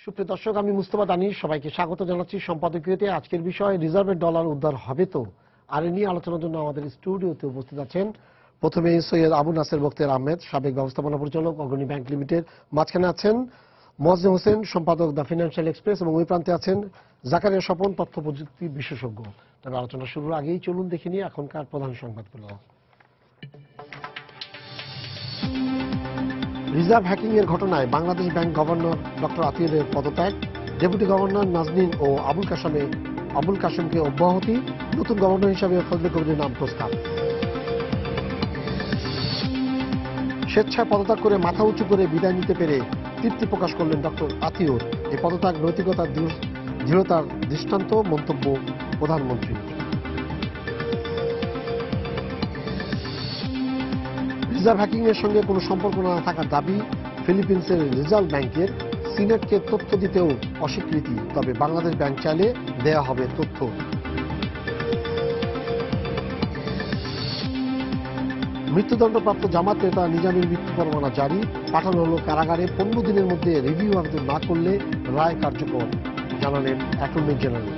সুপ্রিয় দর্শক, আমি মুস্তফা দানিশ সবাইকে স্বাগত জানাচ্ছি সম্পাদকীয়তে। আজকের বিষয় রিজার্ভের ডলার উদ্ধার হবে তো, আর এ নিয়ে আলোচনার জন্য আমাদের স্টুডিওতে উপস্থিত আছেন প্রথমে সৈয়দ আবু নাসের বখতিয়ার আহমেদ, সাবেক ব্যবস্থাপনা পরিচালক, অগ্রণী ব্যাংক লিমিটেড। মাঝখানে আছেন মোয়াজ্জেম হোসেন, সম্পাদক দ্য ফিনান্সিয়াল এক্সপ্রেস, এবং ওই প্রান্তে আছেন জাকারিয়া স্বপন, তথ্য প্রযুক্তি বিশেষজ্ঞ। তবে আলোচনা শুরুর আগেই চলুন দেখে নিয়ে এখনকার প্রধান সংবাদগুলো। রিজার্ভ হ্যাকিং এর ঘটনায় বাংলাদেশ ব্যাংক গভর্নর ডক্টর আতিউরের পদত্যাগ, ডেপুটি গভর্নর নাজনীন ও আবুল কাশেমকে অব্যাহতি, নতুন গভর্নর হিসাবে ফজলে কবিরের নাম প্রস্তাব। স্বেচ্ছায় পদত্যাগ করে মাথা উঁচু করে বিদায় নিতে পেরে তৃপ্তি প্রকাশ করলেন ডক্টর আতিউর। এই পদত্যাগ নৈতিকতার দৃঢ়তার দৃষ্টান্ত, মন্তব্য প্রধানমন্ত্রী। রিজার্ভ হ্যাকিং এর সঙ্গে কোনো সম্পর্ক না থাকার দাবি ফিলিপিন্সের রিজার্ভ ব্যাংকের। সিনেটকে তথ্য দিতেও অস্বীকৃতি, তবে বাংলাদেশ ব্যাংক চাইলে দেয়া হবে তথ্য। মৃত্যুদণ্ডপ্রাপ্ত জামাত নেতা নিজামীর মৃত্যু পরোয়ানা জারি, পাঠানো হল কারাগারে। 15 দিনের মধ্যে রিভিউ আবেদন না করলে রায় কার্যকর, জানালেন অ্যাটর্নি জেনারেল।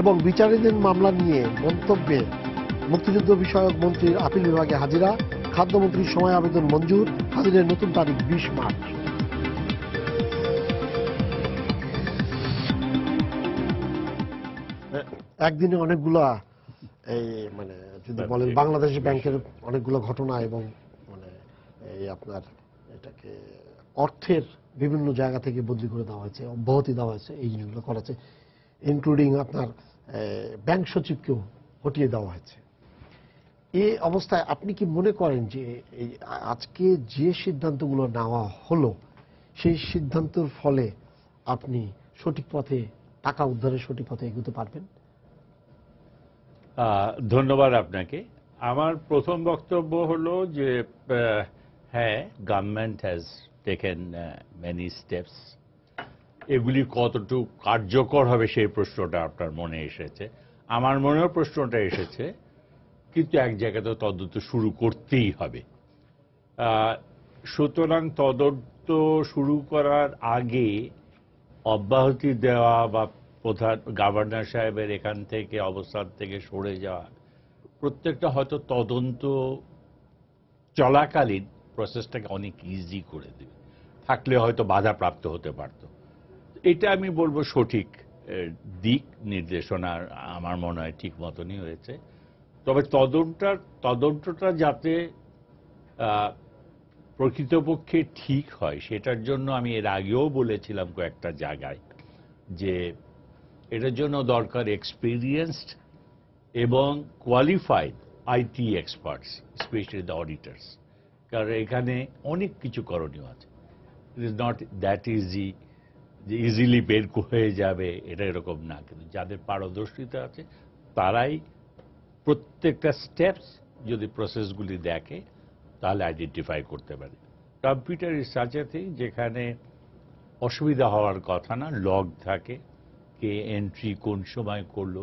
এবং বিচারাধীন মামলা নিয়ে মন্তব্যে মুক্তিযুদ্ধ বিষয়ক মন্ত্রীর আপিল বিভাগে হাজিরা, খাদ্যমন্ত্রীর সময় আবেদন মঞ্জুর, হাজিরের নতুন তারিখ 20 মার্চ। একদিনে অনেকগুলা এই মানে যদি বলেন বাংলাদেশ ব্যাংকের অনেকগুলো ঘটনা, এবং মানে এই আপনার এটাকে অর্থের বিভিন্ন জায়গা থেকে বদলি করে দেওয়া হয়েছে, অব্যাহতি দেওয়া হয়েছে, এই জিনিসগুলো করা হয়েছে, ইনক্লুডিং আপনার ব্যাংক সচিবকেও হটিয়ে দেওয়া হয়েছে। এই অবস্থায় আপনি কি মনে করেন যে এই আজকে যে সিদ্ধান্তগুলো নেওয়া হলো, সেই সিদ্ধান্তের ফলে আপনি সঠিক পথে টাকা উদ্ধারের সঠিক পথে এগোতে পারবেন? ধন্যবাদ আপনাকে। আমার প্রথম বক্তব্য হলো যে হ্যাঁ, government has taken many steps. এগুলি কতটুকু কার্যকর হবে সেই প্রশ্নটা আপনার মনে এসেছে, আমার মনেও প্রশ্নটা এসেছে, কিন্তু এক জায়গায় তো তদন্ত শুরু করতেই হবে। সুতরাং তদন্ত শুরু করার আগে অব্যাহতি দেওয়া বা প্রধান গভর্নর সাহেবের এখান থেকে অবস্থান থেকে সরে যাওয়া, প্রত্যেকটা হয়তো তদন্ত চলাকালীন প্রসেসটাকে অনেক ইজি করে দেবে, থাকলে হয়তো বাধাপ্রাপ্ত হতে পারত। এটা আমি বলবো সঠিক দিক নির্দেশনা আমার মনে হয় ঠিক মতনই হয়েছে। তবে তদন্তটা যাতে প্রকৃতপক্ষে ঠিক হয়, সেটার জন্য আমি এর আগেও বলেছিলাম কয়েকটা জায়গায় যে এটার জন্য দরকার এক্সপিরিয়েন্সড এবং qualified IT experts, specially the অডিটার্স। কারণ এখানে অনেক কিছু করণীয় আছে। It is not that easy যে ইজিলি বের হয়ে যাবে, এটা এরকম না। কিন্তু যাদের পারদর্শিতা আছে তারাই প্রত্যেকটা স্টেপস যদি প্রসেসগুলি দেখে তাহলে আইডেন্টিফাই করতে পারে। Computer is such a thing যেখানে অসুবিধা হওয়ার কথা না, লগ থাকে, কে এন্ট্রি কোন সময় করলো,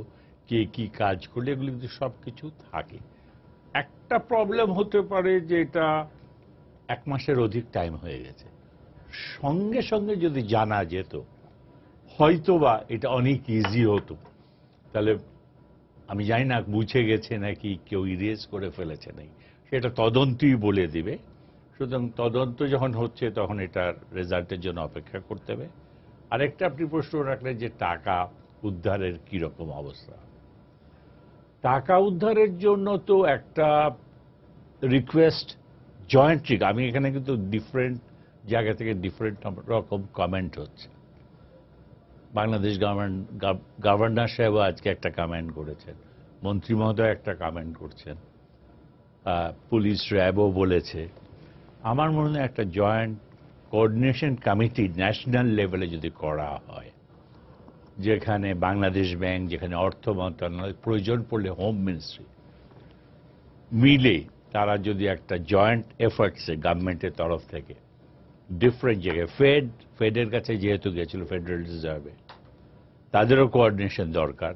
কে কি কাজ করলো, এগুলি কিন্তু সব কিছু থাকে। একটা প্রবলেম হতে পারে যে এটা 1 মাসের অধিক টাইম হয়ে গেছে। সঙ্গে সঙ্গে যদি জানা যেত হয়তোবা এটা অনেক ইজি হতো। তাহলে আমি জানি না বুঝে গেছে নাকি কেউ ইরেজ করে ফেলেছে নাকি, সেটা তদন্তই বলে দিবে। সুতরাং তদন্ত যখন হচ্ছে তখন এটার রেজাল্টের জন্য অপেক্ষা করতে হবে। আরেকটা আপনি প্রশ্ন রাখলেন যে টাকা উদ্ধারের কিরকম অবস্থা। টাকা উদ্ধারের জন্য তো একটা রিকোয়েস্ট জয়েন্টলি, আমি এখানে কিন্তু ডিফারেন্ট জায়গা থেকে ডিফারেন্ট রকম কমেন্ট হচ্ছে। বাংলাদেশ গভর্নর সাহেবও আজকে একটা কমেন্ট করেছেন, মন্ত্রী মহোদয় একটা কমেন্ট করছেন, পুলিশ র্যাবও বলেছে। আমার মনে হয় একটা জয়েন্ট কোঅর্ডিনেশন কমিটি ন্যাশনাল লেভেলে যদি করা হয়, যেখানে বাংলাদেশ ব্যাংক, যেখানে অর্থ মন্ত্রণালয়, প্রয়োজন পড়লে হোম মিনিস্ট্রি মিলে তারা যদি একটা জয়েন্ট এফার্টসে গভর্নমেন্টের তরফ থেকে ডিফারেন্ট জায়গায়, ফেডের কাছে যেহেতু গেছিল ফেডারেল রিজার্ভে, তাদেরও কোঅর্ডিনেশন দরকার।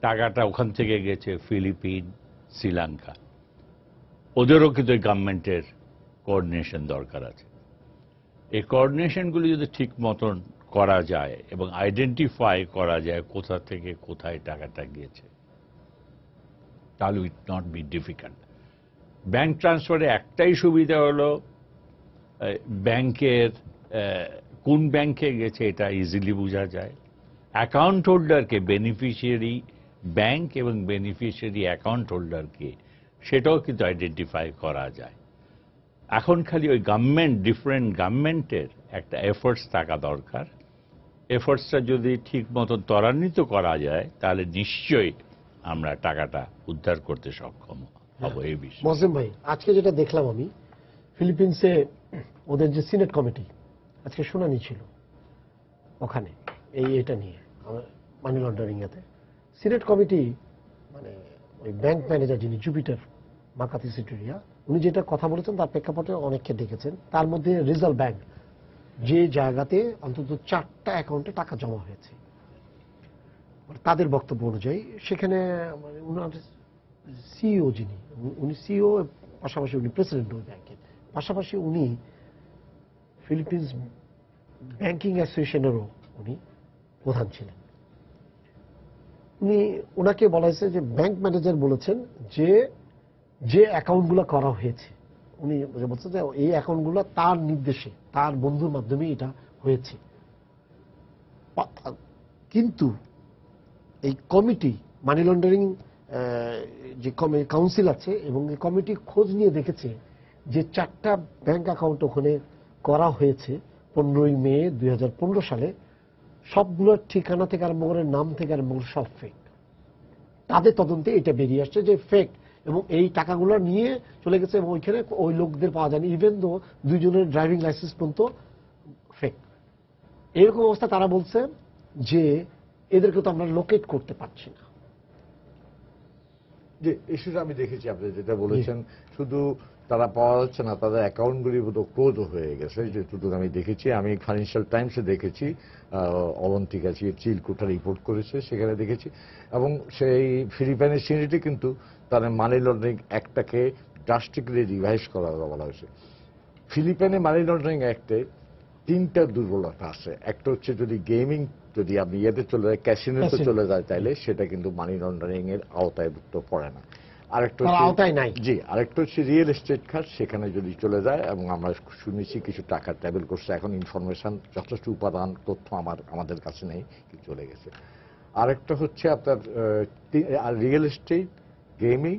টাকাটা ওখান থেকে গেছে ফিলিপিন, শ্রীলঙ্কা, ওদেরও কিন্তু গভর্নমেন্টের কোঅর্ডিনেশন দরকার আছে। এই কোঅর্ডিনেশনগুলি যদি ঠিক মতন করা যায় এবং আইডেন্টিফাই করা যায় কোথা থেকে কোথায় টাকাটা গিয়েছে, তাহলে it not be difficult. Bank ট্রান্সফারে একটাই সুবিধা হলো ব্যাংকের কোন ব্যাংকে গেছে এটা ইজিলি বোঝা যায়। অ্যাকাউন্ট হোল্ডারকে, বেনিফিশিয়ারি ব্যাংক এবং বেনিফিশিয়ারি অ্যাকাউন্ট হোল্ডারকে, সেটাও কিন্তু আইডেন্টিফাই করা যায়। এখন খালি ওই ডিফারেন্ট গভর্নমেন্টের একটা এফোর্টস থাকা দরকার। এফোর্টসটা যদি ঠিক মতো ত্বরান্বিত করা যায় তাহলে নিশ্চয়ই আমরা টাকাটা উদ্ধার করতে সক্ষম হব। এই বিষয়ে মজলিম ভাই, আজকে যেটা দেখলাম আমি, ফিলিপিন্সে ওদের যে সিনেট কমিটি আজকে শুনানি ছিল ওখানে এটা নিয়ে মানি লন্ডারিং এতে। সিনেট কমিটি মানে ওই ব্যাংক ম্যানেজার যিনি জুপিটার মাকাতি সিটুরিয়া, উনি যেটা কথা বলেছেন তার প্রেক্ষাপটে অনেককে ডেকেছেন। তার মধ্যে রিজার্ভ ব্যাংক যে জায়গাতে অন্তত 4টা অ্যাকাউন্টে টাকা জমা হয়েছে, তাদের বক্তব্য অনুযায়ী সেখানে মানে উনার সিইও যিনি, উনি সিইও, পাশাপাশি উনি প্রেসিডেন্ট ওই ব্যাংকের, পাশাপাশি উনি ফিলিপিন্স ব্যাংকিং অ্যাসোসিয়েশনেরও উনি প্রধান ছিলেন। ওনাকে বলা হয়েছে যে ব্যাংক ম্যানেজার বলেছেন যে যে অ্যাকাউন্টগুলো করা হয়েছে, উনি বলছেন যে এই অ্যাকাউন্টগুলো তার নির্দেশে, তার বন্ধুর মাধ্যমে এটা হয়েছে। কিন্তু এই কমিটি, মানি লন্ডারিং যে কাউন্সিল আছে, এবং এই কমিটি খোঁজ নিয়ে দেখেছে যে 4টা ব্যাংক অ্যাকাউন্ট ওখানে করা হয়েছে 15ই মে 2015 সালে, সবগুলোর ঠিকানা থেকে আরম্ভ করে, নাম থেকে আরম্ভ করে সব ফেক। তাদের তদন্তে এটা বেরিয়ে আসছে যে ফেক, এবং এই টাকাগুলো নিয়ে চলে গেছে এবং ওইখানে ওই লোকদের পাওয়া যায়নি, ইভেন দো 2 জনের ড্রাইভিং লাইসেন্স পর্যন্ত ফেক। এরকম অবস্থা তারা বলছে যে এদেরকে তো আমরা লোকেট করতে পারছি না। যে ইস্যুটা আমি দেখেছি, আপনি যেটা বলেছেন, শুধু তারা পাওয়া যাচ্ছে না, তাদের অ্যাকাউন্টগুলি বোধহয় ক্লোজ হয়ে গেছে, যেটুকু আমি দেখেছি। আমি ফাইন্যান্সিয়াল টাইমসে দেখেছি, অবন্তিকা চিলকুটা রিপোর্ট করেছে, সেখানে দেখেছি। এবং সেই ফিলিপাইনের সিনেটে কিন্তু তারা মানি লন্ডারিং অ্যাক্টটাকে ড্রাস্টিকলি রিভাইজ করার বলা হয়েছে। ফিলিপাইনে মানি লন্ডারিং অ্যাক্টে 3টা দুর্বলতা আছে। একটা হচ্ছে যদি গেমিং, যদি আপনি ইয়েতে চলে যায়, ক্যাসিনোতে চলে যায়, তাইলে সেটা কিন্তু মানি লন্ডারিং এর আওতায়ভুক্ত পড়ে না। আরেকটা জি, আরেকটা হচ্ছে রিয়েল এস্টেট খাত, সেখানে যদি চলে যায়, এবং আমরা শুনেছি কিছু টাকা ট্রাভেল করছে, এখন ইনফরমেশন যথেষ্ট উপাদান তথ্য আমাদের কাছে নেই, কিন্তু চলে গেছে। আরেকটা হচ্ছে আপনার রিয়েল এস্টেট, গেমিং,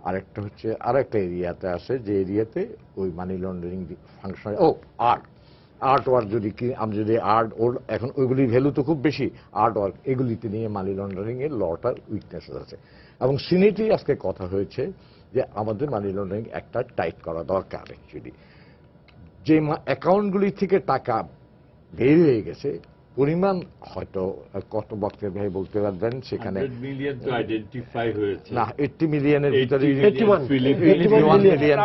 আরেকটা হচ্ছে আরেকটা এরিয়াতে আছে, যে এরিয়াতে ওই money laundering function, art work, যদি কি আমি যদি আর্ট ওর এখন ওইগুলি ভ্যালু তো খুব বেশি, আর্ট ওয়ার্ক এগুলিতে নিয়ে মানি লন্ডারিং এর লটার উইকনেসেস আছে। এবং সিনেটেই আজকে কথা হয়েছে যে আমাদের মানি লন্ডারিং একটা টাইট করা দরকার। অ্যাকচুয়ালি যে অ্যাকাউন্টগুলি থেকে টাকা বের হয়ে গেছে, পরিমাণ হয়তো কত বক্তের ভাই বলতে পারবেন, সেখানে 100 মিলিয়ন তো আইডেন্টিফাই হয়েছে না, 80 মিলিয়নের ভিতরে, 81 মিলিয়ন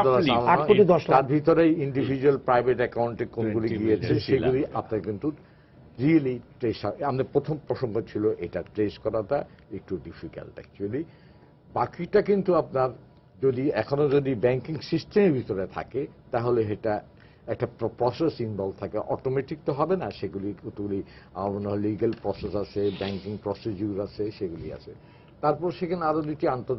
তার ভিতরে ইন্ডিভিজুয়াল প্রাইভেট অ্যাকাউন্টে কোনগুলি গিয়েছে সেগুলি আপনার কিন্তু রিয়েলি ট্রেস। আমাদের প্রথম প্রসঙ্গ ছিল এটা ট্রেস করাটা একটু ডিফিকাল্ট অ্যাকচুয়ালি। বাকিটা কিন্তু আপনার এখনো যদি ব্যাংকিং সিস্টেমের ভিতরে থাকে, তাহলে এটা একটা প্রসেস ইনভলভ থাকে, অটোমেটিক তো হবে না, সেগুলি কতগুলি লিগ্যাল প্রসেস আছে, ব্যাংকিং প্রসিডিউর আছে, সেগুলি আছে। তারপর সেখানে আরো 2টি আন্তর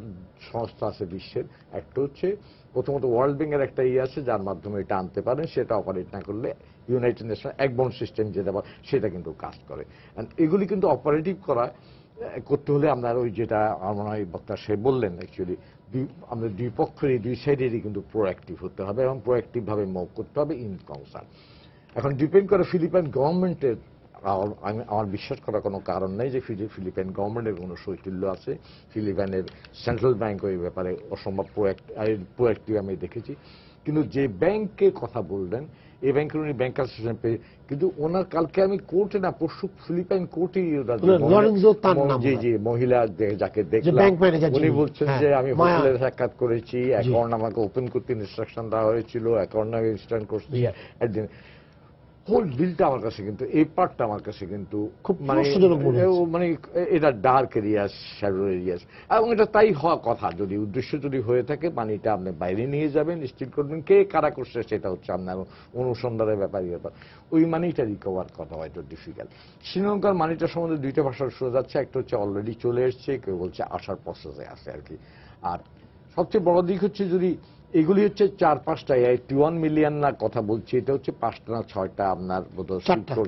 সংস্থা আছে বিশ্বের। একটা হচ্ছে প্রথমত ওয়ার্ল্ড ব্যাংকের একটা আছে, যার মাধ্যমে এটা আনতে পারেন, সেটা অপারেট না করলে ইউনাইটেড নেশন একবন্ড সিস্টেম যেটা সেটা কিন্তু কাজ করে। এগুলি কিন্তু অপারেটিভ করতে হলে আমরা ওই যেটা আমার বক্তা সে বললেন, অ্যাকচুয়ালি আমাদের দুই পক্ষেরই, দুই সাইডেরই কিন্তু প্রোঅ্যাক্টিভ হতে হবে এবং প্রোঅ্যাক্টিভ ভাবে মুভ করতে হবে ইন কনসার্ন। এখন ডিপেন্ড করে ফিলিপাইন গভর্নমেন্টের, আমার বিশ্বাস করার কোনো কারণ নেই যে ফিলিপাইন গভর্নমেন্টের কোনো শৈথিল্য আছে। ফিলিপাইনের সেন্ট্রাল ব্যাংক ওই ব্যাপারে অসম্ভব প্রোঅ্যাক্টিভ আমি দেখেছি। কিন্তু যে ব্যাংকের কথা বললেন, এই ব্যাংকের উনি ব্যাংক অ্যাসোসিয়েশন পেয়ে, কিন্তু ওনার কালকে আমি কোর্টে না পরশু ফিলিপাইন কোর্টে জি মহিলা যাকে দেখলাম, উনি বলছেন যে আমি হোটেলে সাক্ষাৎ করেছি, অ্যাকাউন্ট আমাকে ওপেন করতে ইনস্ট্রাকশন দেওয়া হয়েছিল, অ্যাকাউন্ট আমি ইনস্ট্যান্ট করছি একদিন। হোল বিলটা আমার কাছে কিন্তু এই পার্টটা আমার কাছে কিন্তু খুব রহস্যজনক মনে হচ্ছে। মানে এটা ডার্ক এরিয়াস, শ্যাডো এরিয়াস, এবং এটা তাই হওয়া কথা। যদি উদ্দেশ্য যদি হয়ে থাকে পানিটা আপনি বাইরে নিয়ে যাবেন, স্টিল করবেন, কে কারা করছে সেটা হচ্ছে আপনার অনুসন্ধানের ব্যাপারই ব্যাপার। ওই মানিটা রিকভার করা হয়তো ডিফিকাল্ট। শ্রীলঙ্কার মানিটা সম্বন্ধে দুইটা ভাষা শোনা যাচ্ছে, একটা হচ্ছে অলরেডি চলে এসছে, কেউ বলছে আসার প্রসেসে আছে আর কি। আর সবচেয়ে বড় দিক হচ্ছে যদি এগুলি হচ্ছে 4-5টা 81 মিলিয়ন না কথা বলছি, এটা হচ্ছে 5টা না 6টা আপনার বোধহয়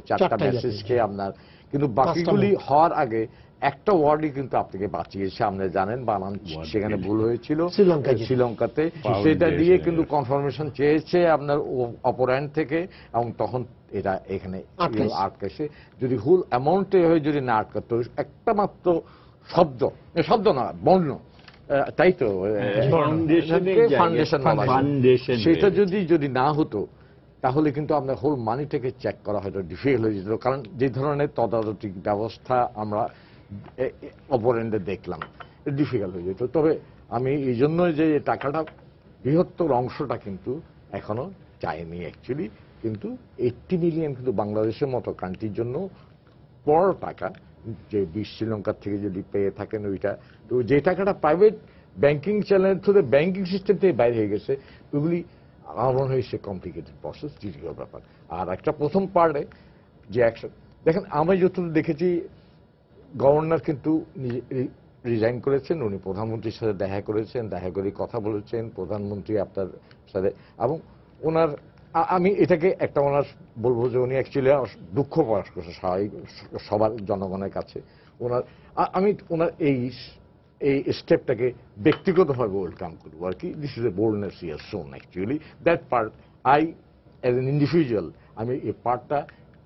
4টা মেসেজকে আপনার, কিন্তু বাকিগুলি হওয়ার আগে একটা ওয়ার্ডই কিন্তু আপনাকে বাঁচিয়েছে, আপনি জানেন, বানান সেখানে ভুল হয়েছিল শ্রীলঙ্কাতে, সেটা দিয়ে কিন্তু কনফার্মেশন চেয়েছে আপনার অপর এন্ড থেকে, এবং তখন এটা এখানে আটকেছে। যদি হুল অ্যামাউন্টে হয়ে যদি না আটকাতো, একটা মাত্র শব্দ না, বর্ণ, তাই তো ফাউন্ডেশন, সেটা যদি না হতো তাহলে কিন্তু আপনার হোল মানিটাকে চেক করা হয়তো ডিফিকাল্ট হয়ে যেত। কারণ যে ধরনের তদারকি ব্যবস্থা আমরা অপর এন্ডে দেখলাম, ডিফিকাল্ট হয়ে যেত। তবে আমি এই জন্য যে টাকাটা বৃহত্তর অংশটা কিন্তু এখনো চাইনি অ্যাকচুয়ালি, কিন্তু 80 মিলিয়ন কিন্তু বাংলাদেশের মতো কান্ট্রির জন্য বড় টাকা, যে শ্রীলঙ্কার থেকে যদি পেয়ে থাকেন ওইটা, তো যে টাকাটা private banking channel through banking system থেকে বাইরে হয়ে গেছে, ওইগুলি আমার মনে হয় সে কমপ্লিকেটেড প্রসেস, ডিফিকাল্ট ব্যাপার। আর একটা প্রথম পার্টে যে অ্যাকশন দেখেন, আমি যতটুকু দেখেছি গভর্নর কিন্তু রিজাইন করেছেন, উনি প্রধানমন্ত্রীর সাথে দেখা করেছেন, দেখা করে কথা বলেছেন প্রধানমন্ত্রী আপনার সাথে, এবং ওনার আমি এটাকে একটা ওনার বলবো যে উনি অ্যাকচুয়ালি দুঃখ প্রকাশ করছে সবার জনগণের কাছে। আমি ওনার এই স্টেপটাকে ব্যক্তিগতভাবে ওয়েলকাম করবো আর কি। This is a boldness he has শোন actually, that part I as an individual, আমি এই পার্টটা,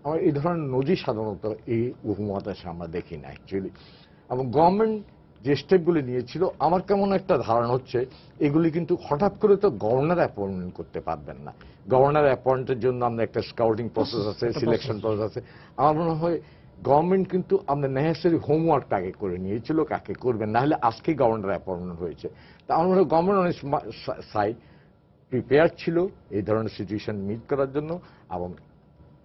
আমার এই ধরনের নজির সাধারণত এই উপমহাদেশে আমরা দেখি না অ্যাকচুয়ালি। এবং গভর্নমেন্ট যে স্টেপগুলি নিয়েছিল, আমার কেমন একটা ধারণা হচ্ছে এগুলি কিন্তু হঠাৎ করে তো গভর্নর অ্যাপয়েন্টমেন্ট করতে পারবেন না। গভর্নর অ্যাপয়েন্টের জন্য আমরা একটা স্কাউটিং প্রসেস আছে, সিলেকশন প্রসেস আছে। আমার মনে হয় গভর্নমেন্ট কিন্তু আমাদের নেসেসারি হোমওয়ার্কটা আগে করে নিয়েছিল কাকে করবেন, না হলে আজকেই গভর্নর অ্যাপয়েন্টমেন্ট হয়েছে। তা আমার মনে হয় গভর্নমেন্ট অনেক সাইড প্রিপেয়ার ছিল এই ধরনের সিচুয়েশন মিট করার জন্য, এবং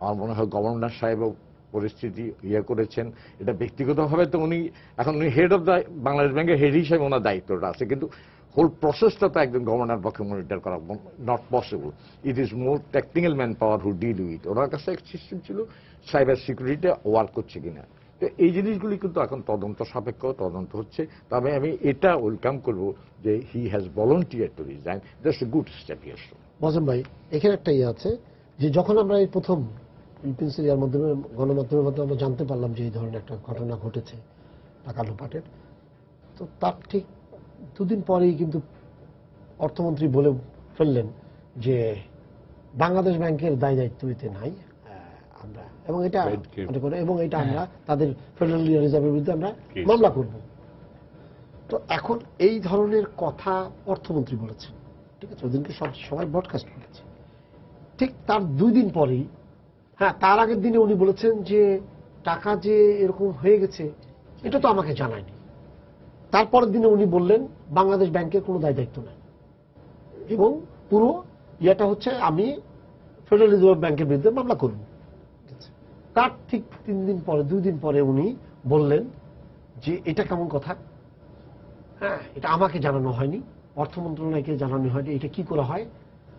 আমার মনে হয় গভর্নর সাহেবও পরিস্থিতি করেছেন। এটা ব্যক্তিগতভাবে তো উনি এখন হেড অফ দ্য বাংলাদেশ ব্যাংকের হেড হিসেবে ওনার দায়িত্বটা আছে, কিন্তু হোল প্রসেসটা তো একজন গভর্নর পক্ষে মনিটর করা not possible. It is more technical manpower who deal with. ওনার কাছে এক সিস্টেম ছিল সাইবার সিকিউরিটি ওয়ার্ক করছে কিনা, তো এই জিনিসগুলি কিন্তু এখন তদন্ত সাপেক্ষ, তদন্ত হচ্ছে। তবে আমি এটা ওয়েলকাম করব যে he has volunteer to resign, that's a good step. Mojam ভাই, এখানে একটা আছে যে যখন আমরা এই প্রথম প্রিন্সিপাল মাধ্যমে গণমাধ্যমের মাধ্যমে আমরা জানতে পারলাম যে এই ধরনের একটা ঘটনা ঘটেছে টাকা লোপাটের, তো তার ঠিক দুদিন পরেই কিন্তু অর্থমন্ত্রী বলে ফেললেন যে বাংলাদেশ ব্যাংকের দায় দায়িত্ব এতে নাই, আমরা এবং এটা আমরা তাদের ফেডারেল রিজার্ভের বিরুদ্ধে আমরা মামলা করব। তো এখন এই ধরনের কথা অর্থমন্ত্রী বলেছেন, ঠিক আছে, ওদিনকে সবাই ব্রডকাস্ট করেছে। ঠিক তার 2 দিন পরেই, তার আগের দিনে উনি বলেছেন যে টাকা যে এরকম হয়ে গেছে এটা তো আমাকে জানায়নি। তারপরের দিনে উনি বললেন বাংলাদেশ ব্যাংকের কোনো দায় দায়িত্ব নাই, এবং পুরো ইয়েটা হচ্ছে আমি ফেডারেল রিজার্ভ ব্যাংকের বিরুদ্ধে মামলা করব। তার ঠিক 2 দিন পরে উনি বললেন যে এটা কেমন কথা, এটা আমাকে জানানো হয়নি, অর্থ মন্ত্রণালয়কে জানানো হয়নি, এটা কি করে হয়।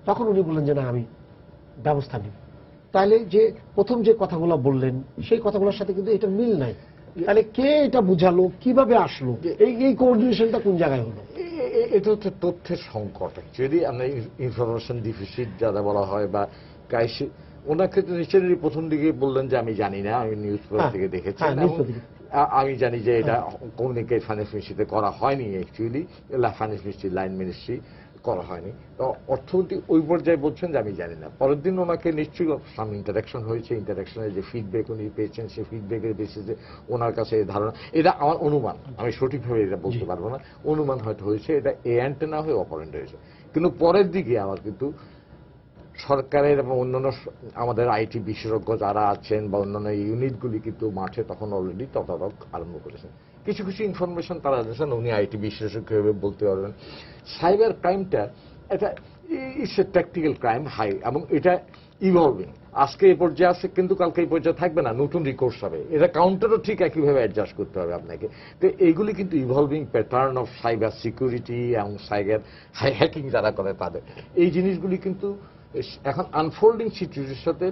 তখন উনি বললেন যে না, আমি ব্যবস্থা নিব। তাহলে যে প্রথম যে কথাগুলো বললেন সেই কথাগুলোর সাথে কিন্তু এটা মিল নাই। তাহলে কে এটা বুঝালো, কিভাবে আসলো, এই কোঅর্ডিনেশনটা কোন জায়গায় হলো? এটা হচ্ছে তথ্যের সংকট। যদি আমরা ইনফরমেশন ডিফিসিট যারা বলা হয় বা ক্রাইসি, ওনার ক্ষেত্রে নিশ্চয়ই প্রথম দিকে বললেন যে আমি জানি না, আমি নিউজ পেপার থেকে দেখেছি, আমি জানি যে এটা কমিউনিকেট ফাইন্যান্স মিনিস্ট্রিতে করা হয়নি, actually finance ministry line ministry করা হয়নি। তো অর্থমন্ত্রী ওই পর্যায়ে বলছেন যে আমি জানি না। পরের দিন ওনাকে নিশ্চয়ই সাম ইন্টারাকশন হয়েছে, ইন্টারাকশনের যে ফিডব্যাক উনি পেয়েছেন সেই ফিডব্যাকের বেসিসে ওনার কাছে ধারণা, এটা আমার অনুমান, আমি সঠিকভাবে এটা বলতে পারবো না, অনুমান হয়তো হয়েছে এটা এ অ্যান্টে না হয়ে অপারেন্ট হয়েছে। কিন্তু পরের দিকে আমার কিন্তু সরকারের এবং অন্যান্য আমাদের আইটি বিশেষজ্ঞ যারা আছেন বা অন্যান্য ইউনিটগুলি কিন্তু মাঠে তখন অলরেডি তদারক আরম্ভ করেছেন। কিছু কিছু ইনফরমেশন তারা জানেন, উনি আইটি বিশেষজ্ঞ হিসেবে বলতে পারবেন। সাইবার ক্রাইমটা it's a tactical crime high, এবং এটা ইভলভিং। আজকে এই পর্যায়ে আছে, কিন্তু কালকে এই পর্যায়ে থাকবে না, নতুন রিকোর্স হবে। এটা কাউন্টারও ঠিক একইভাবে অ্যাডজাস্ট করতে হবে আপনাকে। তো এইগুলি কিন্তু evolving pattern of cyber security এবং সাইবার হ্যাকিং যারা করে তাদের এই জিনিসগুলি কিন্তু এখন আনফোল্ডিং সিচুয়েশনের সাথে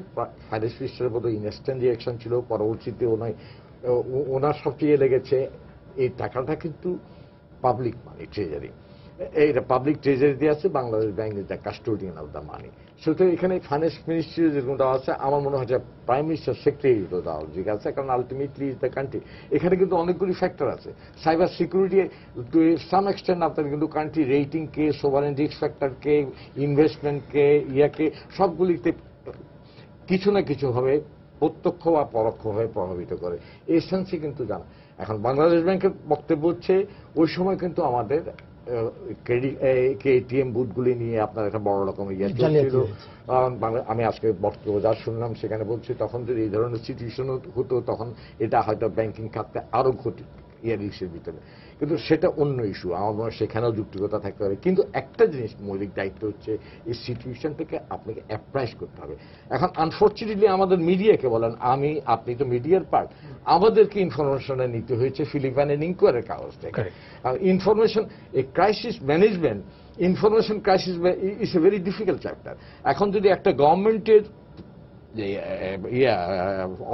ফাইন্যান্স মিনিস্টারের মতো ইনস্ট্যান্ট রিয়াকশন ছিল। পরবর্তীতে ওনার সবচেয়ে লেগেছে এই টাকাটা কিন্তু পাবলিক মানি, ট্রেজারি, এইটা পাবলিক ট্রেজারিতে আছে, Bangladesh bank is the custodian of the মানি। সুতরাং এখানে ফাইন্যান্স মিনিস্ট্রি যেরকম দেওয়া আছে, আমার মনে হয় যে প্রাইম মিনিস্টার সেক্রেটারিও দেওয়া উচিত আছে, কারণ আলটিমেটলি ইজ দ্য কান্ট্রি। এখানে কিন্তু অনেকগুলি ফ্যাক্টর আছে। Cyber security to some extent আপনার কিন্তু কান্ট্রি রেটিং কে, সোভারেন রিস্ক ফ্যাক্টর কে, ইনভেস্টমেন্ট কে, ইয়াকে সবগুলিতে কিছু না কিছু ভাবে প্রত্যক্ষ বা পরোক্ষভাবে প্রভাবিত করে। এই সেন্সে কিন্তু জানা। এখন বাংলাদেশ ব্যাংকের বক্তব্য হচ্ছে ওই সময় কিন্তু আমাদের এটিএম বুথগুলি নিয়ে আপনার একটা বড় রকম ইয়ে চলছিল। আমি আজকে বক্তব্য যা শুনলাম সেখানে বলছি, তখন যদি এই ধরনের সিচুয়েশন হতো তখন এটা হয়তো ব্যাংকিং খাতে আরো ইসের ভিতরে, কিন্তু সেটা অন্য ইস্যু। আমার মনে হয় সেখানেও যুক্তিকতা থাকতে পারে। কিন্তু একটা জিনিস মৌলিক দায়িত্ব হচ্ছে এই সিচুয়েশনটাকে আপনাকে অ্যাপ্রাইজ করতে হবে। এখন আনফর্চুনেটলি আমাদের মিডিয়াকে বলেন, আপনি তো মিডিয়ার পার্ট, আমাদেরকে ইনফরমেশনে নিতে হয়েছে ফিলিপাইনের ইনকোয়ারির কাগজ থেকে। ইনফরমেশন এই crisis management, information crisis is a very difficult chapter. এখন যদি একটা গভর্নমেন্টের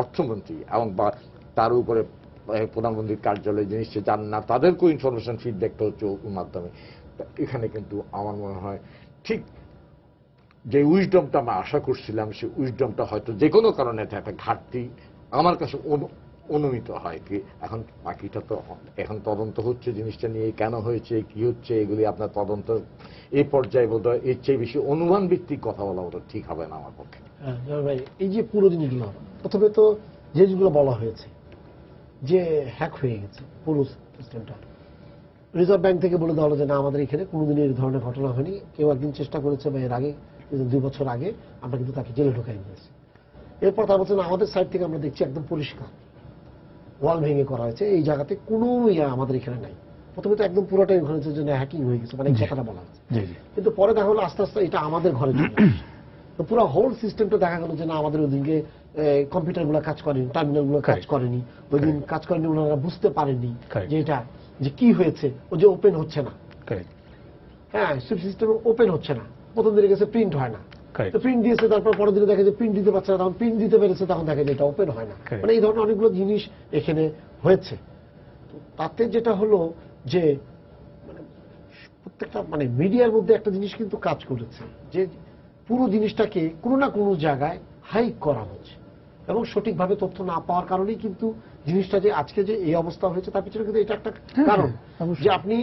অর্থমন্ত্রী এবং তার উপরে প্রধানমন্ত্রীর কার্যালয় জিনিসটা জান না, তাদেরকেও ইনফরমেশন ফিডব্যাকটা হচ্ছে ওর মাধ্যমে। এখানে কিন্তু আমার মনে হয় ঠিক যে উইজডমটা আমরা আশা করছিলাম, সেই উইজডমটা হয়তো যে কোনো কারণে একটা ঘাটতি আমার কাছে অনুমিত হয়। কি এখন বাকিটা তো এখন তদন্ত হচ্ছে, জিনিসটা নিয়ে কেন হয়েছে, কি হচ্ছে, এগুলি আপনার তদন্ত এই পর্যায়ে বোধ হয় এর চেয়ে বেশি অনুমান ভিত্তিক কথা বলা বোধ ঠিক হবে না আমার পক্ষে। ভাই, এই যে পুরো জিনিসগুলো, প্রথমে তো যেগুলো বলা হয়েছে যে হ্যাক হয়ে গেছে পুরো সিস্টেমটা, রিজার্ভ ব্যাংক থেকে বলে দেওয়া হলো যে না, আমাদের এখানে কোনোদিনই এই ধরনের ঘটনা হয়নি। কেউ একদিন চেষ্টা করেছে বা এর আগে 2 বছর আগে আমরা কিন্তু তাকে জেলে ঢোকাই দিয়েছি। এরপর তার বলছে না, আমাদের সাইড থেকে আমরা দেখছি একদম পরিষ্কার ওয়াল ভেঙে করা হয়েছে, এই জায়গাতে কোনো আমাদের এখানে নাই। প্রথমে তো একদম পুরোটাই ওখানে যে হ্যাকিং হয়ে গেছে, মানে এই কথাটা বলা হচ্ছে। কিন্তু পরে দেখা হলো আস্তে আস্তে এটা আমাদের ঘরে চলে আসছে। তো পুরো হোল সিস্টেমটা দেখা গেল যে না, আমাদের ওইদিকে কম্পিউটারগুলো কাজ করেনি, টার্মিনালগুলো কাজ করেনি, ওই দিন কাজ করেনি, ওনারা বুঝতে পারেননি যে এটা যে কি হয়েছে, ও যে ওপেন হচ্ছে না। হ্যাঁ, সিস্টেম ওপেন হচ্ছে না, প্রথম দিনে গেছে প্রিন্ট হয় না, তো প্রিন্ট দিয়েছে, তারপর পরের দিনে দেখে যে প্রিন্ট দিতে পারছে না, তখন প্রিন্ট দিতে পেরেছে, তখন দেখে যে এটা ওপেন হয় না। মানে এই ধরনের অনেকগুলো জিনিস এখানে হয়েছে। তাতে যেটা হলো যে মানে প্রত্যেকটা মানে মিডিয়ার মধ্যে একটা জিনিস কিন্তু কাজ করেছে, যে পুরো জিনিসটাকে কোনো না কোনো জায়গায় হাইক করা হচ্ছে, এবং সঠিকভাবে তথ্য না পাওয়ার কারণেই কিন্তু জিনিসটা যে আজকে যে এই অবস্থা হয়েছে তার পিছনে কিন্তু এটা একটা কারণ। যে আপনি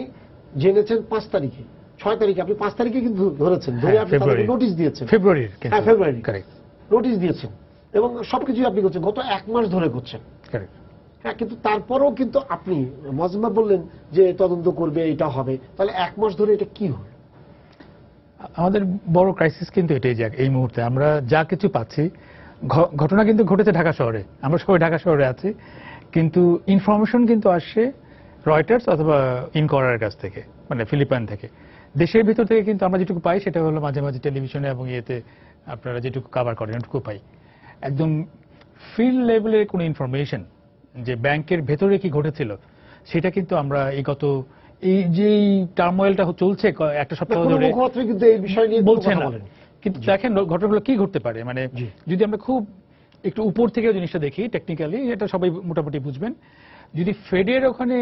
জেনেছেন 5 তারিখে, 6 তারিখে, আপনি 5 তারিখে কিন্তু ধরেছেন, ধরে আপনি তাদেরকে নোটিশ দিয়েছেন, ফেব্রুয়ারি নোটিশ দিয়েছেন, এবং সবকিছু আপনি করছেন, গত 1 মাস ধরে করছেন। হ্যাঁ, কিন্তু তারপরেও কিন্তু আপনি মজমা বললেন যে তদন্ত করবে, এটা হবে, তাহলে 1 মাস ধরে এটা কি হলো? আমাদের বড় ক্রাইসিস কিন্তু এটাই, যে এই মুহূর্তে আমরা যা কিছু পাচ্ছি, ঘটনা কিন্তু ঘটেছে ঢাকা শহরে, আমরা সবাই ঢাকা শহরে আছি, কিন্তু ইনফরমেশন কিন্তু আসছে রয়টার্স অথবা ইনকোয়ারারের কাছ থেকে, মানে ফিলিপাইন থেকে। দেশের ভিতর থেকে কিন্তু আমরা যেটুকু পাই সেটা হলো মাঝে মাঝে টেলিভিশনে এবং ইয়েতে আপনারা যেটুকু কভার করেন ওটুকু পাই। একদম ফিল্ড লেভেলের কোনো ইনফরমেশন যে ব্যাংকের ভেতরে কি ঘটেছিল সেটা কিন্তু আমরা এই যে টার্মোয়েলটা চলছে একটা সপ্তাহ ধরে কিন্তু এই বিষয় নিয়ে বলছেন না, কিন্তু দেখেন ঘটনাগুলো কি ঘটতে পারে। মানে যদি আমরা খুব একটু উপর থেকে জিনিসটা দেখি টেকনিক্যালি, এটা সবাই মোটামুটি বুঝবেন। যদি ফেডের ওখানে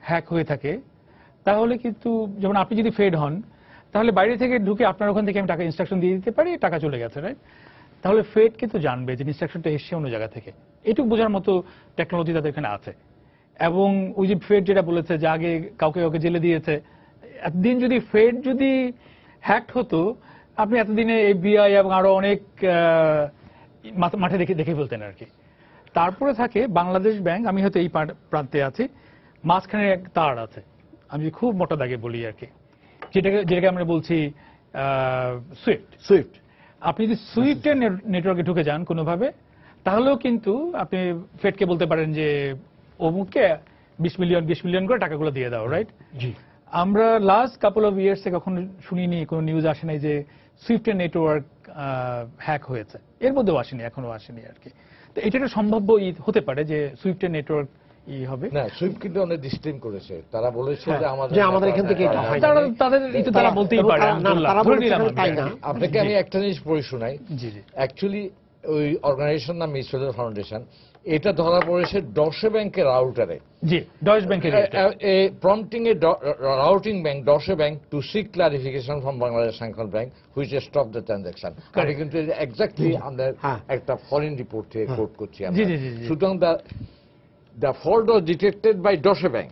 হ্যাক হয়ে থাকে তাহলে কিন্তু, যেমন আপনি যদি ফেড হন তাহলে বাইরে থেকে ঢুকে আপনার ওখান থেকে আমি টাকা ইনস্ট্রাকশন দিয়ে দিতে পারি, টাকা চলে গেছে, রাইট? তাহলে ফেড কিন্তু জানবে যে ইনস্ট্রাকশনটা এসছে অন্য জায়গা থেকে। এটুকু বোঝার মতো টেকনোলজি তাদের এখানে আছে। এবং ওই যে ফেড যেটা বলেছে যে আগে কাউকে জেলে দিয়েছে, এতদিন যদি ফেড যদি হ্যাকড হতো, আপনি এতদিনে FBI এবং আরো অনেক মাঠে দেখে ফেলতেন আর কি। তারপরে থাকে বাংলাদেশ ব্যাংক, আমি হয়তো এই প্রান্তে আছি, মাঝখানে এক তার আছে, আমি খুব মোটা দাগে বলি আর কি, যেটাকে আমরা বলছি সুইফট। আপনি যদি সুইফটের নেটওয়ার্কে ঢুকে যান কোনোভাবে, তাহলেও কিন্তু আপনি ফেডকে বলতে পারেন যে অমুককে 20 মিলিয়ন করে টাকাগুলো দিয়ে দাও, রাইট? আমরা লাস্ট কাপল অফ ইয়ার্সে কখনো শুনিনি, কোনো নিউজ আসে নাই যে সুইফটের নেটওয়ার্ক হ্যাক হয়েছে, এর মধ্যেও আসেনি, এখনো আসেনি আর কি। তো এটা একটা সম্ভাব্য হতে পারে যে সুইফটের নেটওয়ার্ক হবে না। সুইফট কিন্তু অনেক ডিসক্লেম করেছে, তারা বলেছে যে আমাদের এখান থেকে এটা হয় না। তাদের তারা বলতেই পারে, তারা ধরে নিলাম তাই না। আপনাকে আমি একটা জিনিস পড়ে শোনাই। জি জি। অ্যাকচুয়ালি ওই অর্গানাইজেশন নাম মিসফেডার ফাউন্ডেশন, এটা ধরা পড়েছে ডর্সে ব্যাংকের রাউটারে। জি, ডয়েশ ব্যাংকের prompting a routing bank, Deutsche Bank, to seek clarification from Bangladesh Central Bank, which has stopped the transaction. আমি কিন্তু এক্স্যাক্টলি আমাদের একটা ফরেন রিপোর্ট থেকে কোট করছি আমরা। সুতরাং the fault was detected by Deutsche Bank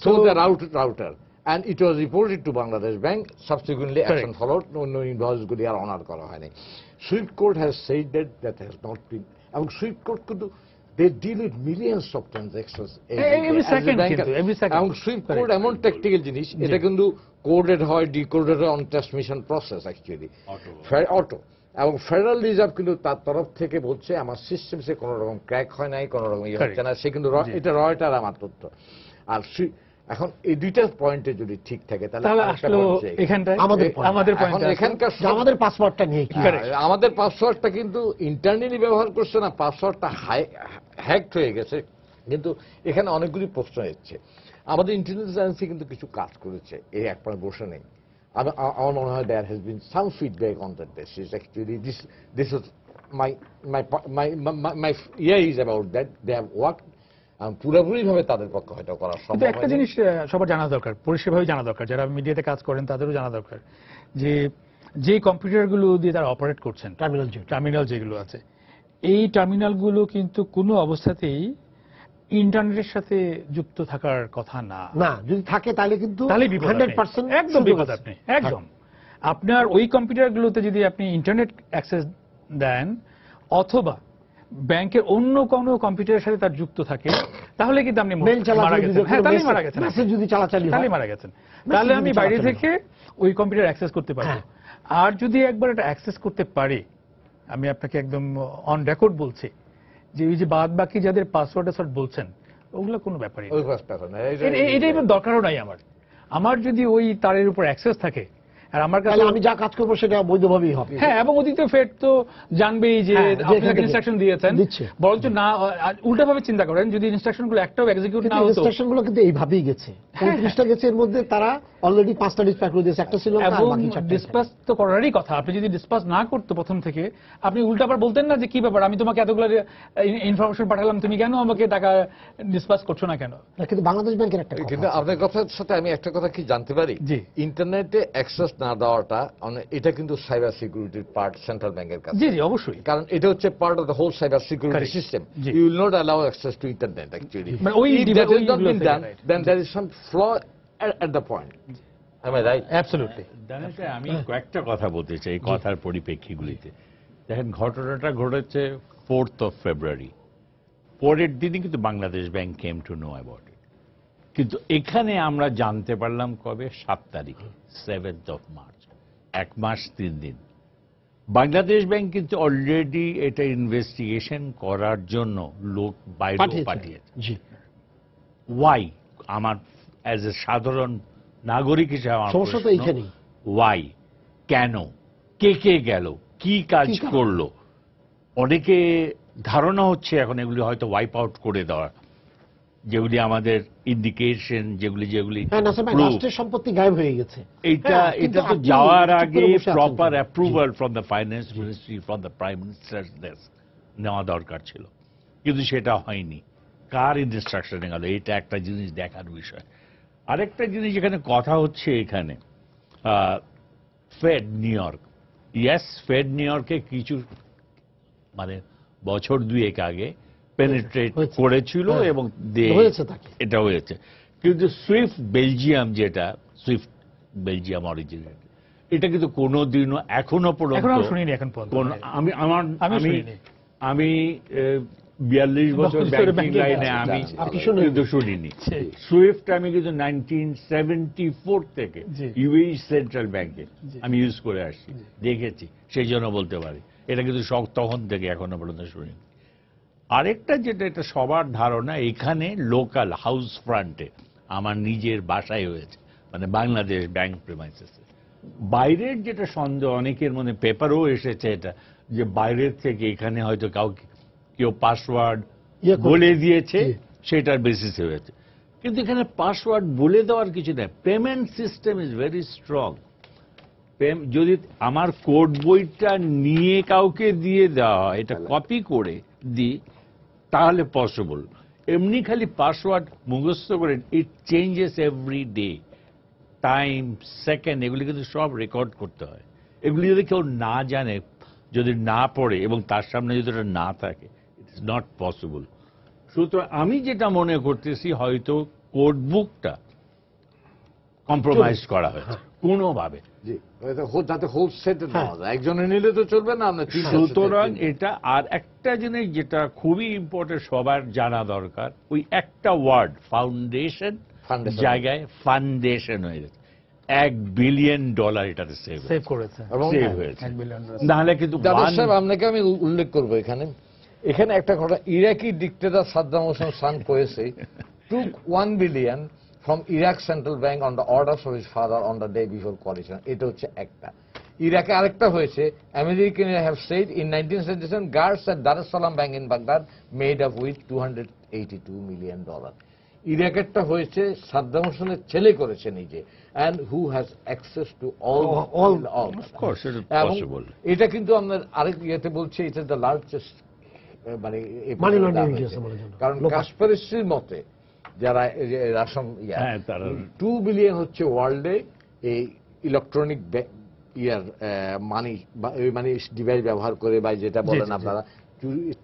through the router, and it was reported to Bangladesh Bank. Subsequently, action followed. No invoice গুলি আর honour করা হয়নি। Swift Court has said that has not been. এবং Swift Court কিন্তু they deal with millions of transactions every second. এবং Swift code এমন technical জিনিস, এটা কিন্তু কোডেড হয়, ডিকোডেড হয় on transmission process actually auto. এবং ফেডারেল রিজার্ভ কিন্তু তার তরফ থেকে বলছে আমার সিস্টেমসে কোনো রকম ক্র্যাক হয় নাই, কোনো রকম ইয়ে হচ্ছে না। সে কিন্তু এটা রয়টার আমার তথ্য। আর এখন এই দুইটা পয়েন্টে যদি ঠিক থাকে তাহলে আমাদের পাসওয়ার্ডটা নিয়ে কি, আমাদের পাসওয়ার্ডটা কিন্তু ইন্টারনালি ব্যবহার করছে না, পাসওয়ার্ডটা হ্যাকড হয়ে গেছে। কিন্তু এখানে অনেকগুলি প্রশ্ন এসছে। আমাদের ইন্টেলিজেন্স এজেন্সি কিন্তু কিছু কাজ করেছে, এই এক পয়েন্ট বসে নেই। আমার মনে হয় there has been some feedback on that basis. Actually this is my ইয়ে is about that they have work. পুরোপুরি ভাবে তাদের পক্ষে হয়তো করা সম্ভব। কিন্তু একটা জিনিস সবার জানা দরকার, পরিষ্কারভাবে জানা দরকার, যারা মিডিয়াতে কাজ করেন তাদেরও জানা দরকার যে কম্পিউটারগুলো দিয়ে তারা অপারেট করছেন, টার্মিনাল যেগুলো আছে, এই টার্মিনালগুলো কিন্তু কোনো অবস্থাতেই ইন্টারনেটের সাথে যুক্ত থাকার কথা না। যদি থাকে তাহলে কিন্তু 100% একদম বিপদ। আপনি একদম আপনার ওই কম্পিউটারগুলোতে যদি আপনি ইন্টারনেট অ্যাক্সেস দেন অথবা ব্যাংকের অন্য কোনো কম্পিউটারের সাথে তার যুক্ত থাকে, তাহলে কিন্তু আপনি মারা গেছেন। হ্যাঁ, তাহলে মারা গেছেন, তাহলে মারা গেছেন। তাহলে আমি বাইরে থেকে ওই কম্পিউটার অ্যাক্সেস করতে পারবো। আর যদি একবার এটা অ্যাক্সেস করতে পারি, আমি আপনাকে একদম অন রেকর্ড বলছি যে ওই যে বাদ বাকি যাদের পাসওয়ার্ড বলছেন ওগুলো কোনো ব্যাপারই না। এটাই দরকারও নাই আমার যদি ওই তারের উপর অ্যাক্সেস থাকে আর আমার কাছে আমি যা কাজ করবো সেটা বৈধভাবেই হবে। হ্যাঁ, এবং ওদিকে ফেড তো জানবেই যে আপনাকে ইনস্ট্রাকশন দিয়েছেন, বরঞ্চ না উল্টাভাবে চিন্তা করেন যদি ইনস্ট্রাকশনগুলো একটাও এক্সিকিউট না হতো। ইনস্ট্রাকশনগুলো কিন্তু এইভাবেই গেছে, 35টা গেছে, এর মধ্যে তারা অলরেডি 5টা ডিসপ্যাচ করে দিয়েছে, একটা ছিল না। এবং ডিসপাস তো করারই কথা। আপনি যদি ডিসপাস না করতে প্রথম থেকে, আপনি উল্টাবার বলতেন না যে কি ব্যাপার, আমি তোমাকে এতগুলো ইনফরমেশন পাঠালাম, তুমি কেন আমাকে টাকা ডিসপাস করছো না কেন? কিন্তু বাংলাদেশ ব্যাংকের একটা কিন্তু আপনার কথার সাথে আমি একটা কথা কি জানতে পারি, ইন্টারনেটে অ্যাক্সেস না দেওয়াটা এটা কিন্তু সাইবার সিকিউরিটির পার্ট সেন্ট্রাল ব্যাংকের কাছে। জি জি, অবশ্যই, কারণ এটা হচ্ছে part of the whole cyber security system. You will not allow access to internet actually. Then there is some flaw at the point. Am I right? Absolutely. আমি কয়েকটা কথা বলতে চাই এই কথার পরিপ্রেক্ষিগুলিতে। দেখেন, ঘটনাটা ঘটেছে 4th of February, পরের দিনই কিন্তু Bangladesh bank came to know about it. কিন্তু এখানে আমরা জানতে পারলাম কবে? 7 তারিখে, 7th of March, 1 মাস 3 দিন। বাংলাদেশ ব্যাংক কিন্তু অলরেডি এটা ইনভেস্টিগেশন করার জন্য লোক বাইরে পাঠিয়েছে। ওয়াই? আমার অ্যাজ এ সাধারণ নাগরিক হিসেবে আমার সমস্যা তো এইখানেই। ওয়াই? কেন? কে গেল? কি কাজ করলো? অনেকে ধারণা হচ্ছে এখন এগুলি হয়তো ওয়াইপ আউট করে দেওয়া, যেগুলি আমাদের ইন্ডিকেশন, যেগুলি রাষ্ট্রের সম্পত্তি গায়েব হয়ে গেছে। এটা তো যাওয়ার আগে proper approval from the finance ministry, from the prime ministers desk নেওয়া দরকার ছিল, কিন্তু সেটা হয়নি। কার ইনস্ট্রাকশনে গেল? এটা একটা জিনিস দেখার বিষয়। আরেকটা জিনিস এখানে কথা হচ্ছে, এখানে Fed New York, yes, Fed New ইয়র্কে কিছু বছর 2 আগে পেনিট্রেট করেছিল এবং এটা হয়েছে। কিন্তু সুইফট বেলজিয়াম, যেটা সুইফট বেলজিয়াম অরিজিনেট, এটা কিন্তু কোনোদিনও এখনো পর্যন্ত আমি 42 বছর ব্যাংকিং লাইনে আমি কিন্তু শুনিনি। সুইফট আমি কিন্তু 1974 থেকে ইউএই সেন্ট্রাল ব্যাংকে আমি ইউজ করে আসছি, দেখেছি, সেই জন্য বলতে পারি। এটা কিন্তু তখন থেকে এখনো পর্যন্ত শুনিনি। আরেকটা যেটা, এটা সবার ধারণা, এখানে লোকাল হাউস ফ্রন্টে আমার নিজের বাসায় হয়েছে, মানে বাংলাদেশ ব্যাংক প্রিমাইসেস। বাইরের যেটা সন্দেহ অনেকের মনে, পেপারও এসেছে এটা, যে বাইরের থেকে এখানে হয়তো কাউকে কেউ পাসওয়ার্ড বলে দিয়েছে, সেটার বেসিসে হয়েছে। কিন্তু এখানে পাসওয়ার্ড বলে দেওয়ার কিছু নেই। Payment system is very strong. যদি আমার কোড বইটা নিয়ে কাউকে দিয়ে দেওয়া হয়, এটা কপি করে দিই, তাহলে পসিবল। এমনি খালি পাসওয়ার্ড মুখস্থ করে, ইট changes every day, time, second, এগুলি কিন্তু সব রেকর্ড করতে হয়। এগুলি যদি কেউ না জানে, যদি না পড়ে এবং তার সামনে যদি এটা না থাকে, ইট ইজ নট পসিবল। সুতরাং আমি যেটা মনে করতেছি, হয়তো কোড বুকটা কম্প্রোমাইজ করা হয়েছে কোনোভাবে, যাতে হোল সেট না যায়, একজনে নিলে তো চলবে না। সুতরাং এটা আর একটা জিনিস যেটা খুবই ইম্পর্টেন্ট, সবার জানা দরকার, ওই একটা ওয়ার্ড ফাউন্ডেশন জায়গায় ফান্ডেশন হয়ে গেছে। $1 বিলিয়ন এটাতে সেভ করেছে, সেভ হয়েছে। $1 বিলিয়ন। নাহলে কিন্তু সাহেব, আপনাকে আমি উল্লেখ করবো এখানে একটা ঘটনা। ইরাকি dictator Saddam Hossain San কোয়েসি took $1 billion from Iraq Central Bank on the orders of his father on the day before coalition. এটা হচ্ছে একটা। ইরাকে আরেকটা হয়েছে, American have said in 1977 guards at Dar es Salaam Bank in Baghdad made up with $282 million. ইরাকেরটা হয়েছে সাদ্দাম হোসেনের ছেলে করেছে নিজে, and who has access to all. Of course, it is possible. এটা কিন্তু আমরা আরেক ইয়েতে বলছি, এটা দ্য লার্জেস্ট মানে মানি লন্ডারিং কেস বলে, কারণ কাসপারসির মতে যারা রাশন 2 বিলিয়ন হচ্ছে ওয়ার্ল্ডে এই ইলেকট্রনিক মানি ডিভাইস ব্যবহার করে, বা যেটা বলেন আপনারা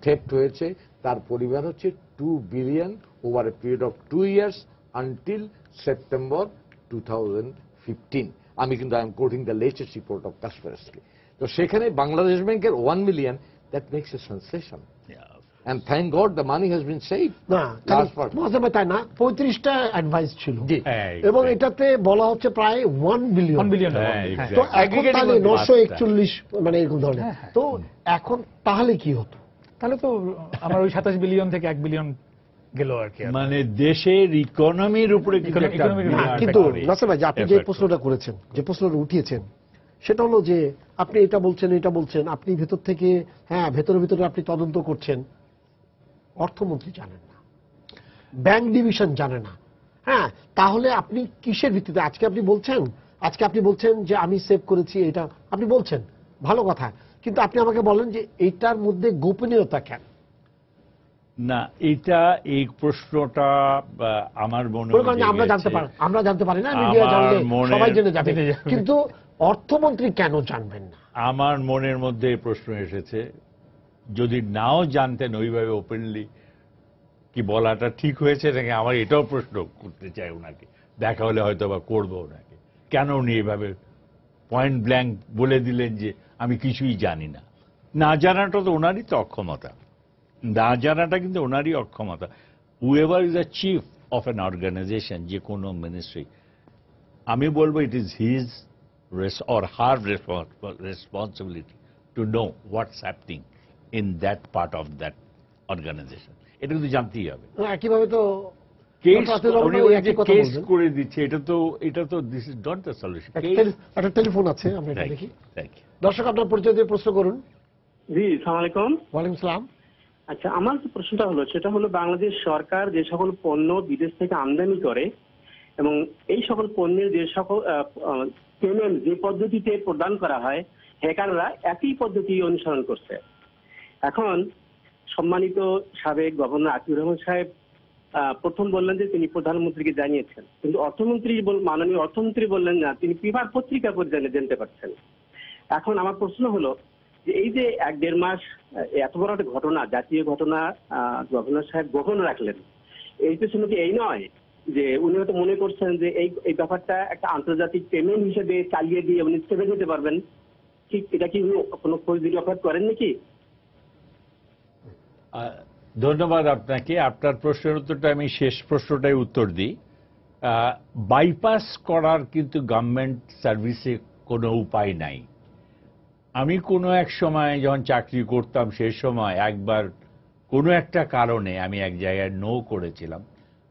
থেফট হয়েছে, তার পরিমাণ হচ্ছে 2 billion over a period of 2 years until September 2015। আমি কিন্তু I am quoting the latest report of Kaspersky. তো সেখানে বাংলাদেশ ব্যাংকের 1 million, that makes a sensation. And thank God the money has been saved. না তাই না, 35টা অ্যাডভাইস ছিল এবং এটাতে বলা হচ্ছে প্রায় 1 বিলিয়ন। তো এখন তাহলে 941 মানে এরকম ধরনের। তো এখন তাহলে কি হতো? তাহলে তো আমার ওই 27 বিলিয়ন থেকে 1 বিলিয়ন গেল আর কি। মানে দেশের ইকোনমির উপরে কিন্তু নাসির ভাই, আপনি যে প্রশ্নটা করেছেন, যে প্রশ্নটা উঠিয়েছেন, সেটা হলো যে আপনি এটা বলছেন, আপনি ভেতর থেকে, হ্যাঁ ভেতরে আপনি তদন্ত করছেন, অর্থমন্ত্রী জানেন না, ব্যাংক ডিভিশন জানে না। হ্যাঁ, তাহলে আপনি কিসের ভিত্তিতে আজকে আপনি বলছেন যে আমি সেভ করেছি, এটা আপনি বলছেন, ভালো কথা, কিন্তু আপনি আমাকে বলেন যে এইটার মধ্যে গোপনীয়তা কেন? না, এই প্রশ্নটা আমার মনে হয় আমরা জানতে পারি না, মিডিয়া জানলে সবাই জেনে যাবে, কিন্তু অর্থমন্ত্রী কেন জানবেন না? আমার মনের মধ্যে এই প্রশ্ন এসেছে। যদি নাও জানতেন ওইভাবে ওপেনলি, কি বলাটা ঠিক হয়েছে নাকি, আমার এটাও প্রশ্ন করতে চাই ওনাকে। দেখা হলে হয়তো বা করবো ওনাকে, কেন উনি এইভাবে পয়েন্ট ব্ল্যাঙ্ক বলে দিলেন যে আমি কিছুই জানি না। না জানাটা তো ওনারই তো অক্ষমতা, না জানাটা কিন্তু ওনারই অক্ষমতা। Whoever is the chief of an organization, যে কোনো মিনিস্ট্রি, আমি বলবো it is his or her responsibility to know what's happening in that part of that organization. এটা কিন্তু জানতেই হবে। একইভাবে তো কেস করে দিচ্ছে, এটা তো this is not the solution. একটা টেলিফোন আছে, আমরা এটা দেখি। দর্শক, আপনার পরিচয় দিয়ে প্রশ্ন করুন। জি, আসসালামু আলাইকুম। ওয়ালাইকুম সালাম। আচ্ছা, আমার যে প্রশ্নটা হলো সেটা হলো, বাংলাদেশ সরকার যে সকল পণ্য বিদেশ থেকে আমদানি করে এবং এই সকল পণ্যের যে সকল পেমেন্ট যে পদ্ধতিতে প্রদান করা হয়, হ্যাকাররা একই পদ্ধতি অনুসরণ করছে। এখন সম্মানিত সাবেক গভর্নর আতিউর রহমান সাহেব প্রথম বললেন যে তিনি প্রধানমন্ত্রীকে জানিয়েছেন, কিন্তু মাননীয় অর্থমন্ত্রী বললেন না, তিনি পেপার পত্রিকা করে জানতে পারছেন। এখন আমার প্রশ্ন হলো যে এই যে 1-1.5 মাস এত বড় একটা ঘটনা, জাতীয় ঘটনা, গভর্নর সাহেব গোপন রাখলেন, এই পেছনে কি এই নয় যে উনি হয়তো মনে করছেন যে এই ব্যাপারটা একটা আন্তর্জাতিক পেমেন্ট হিসেবে চালিয়ে দিয়ে উনি ছেড়ে দিতে পারবেন? ঠিক এটা কি উনি কোনো খোঁজ অফার করেন নাকি? ধন্যবাদ আপনাকে। আপনার প্রশ্নের উত্তরটা আমি শেষ প্রশ্নটাই উত্তর দিই। বাইপাস করার কিন্তু গভর্নমেন্ট সার্ভিসে কোনো উপায় নাই। আমি কোনো এক সময় যখন চাকরি করতাম, সেই সময় একবার কোনো একটা কারণে আমি এক জায়গায় নো করেছিলাম।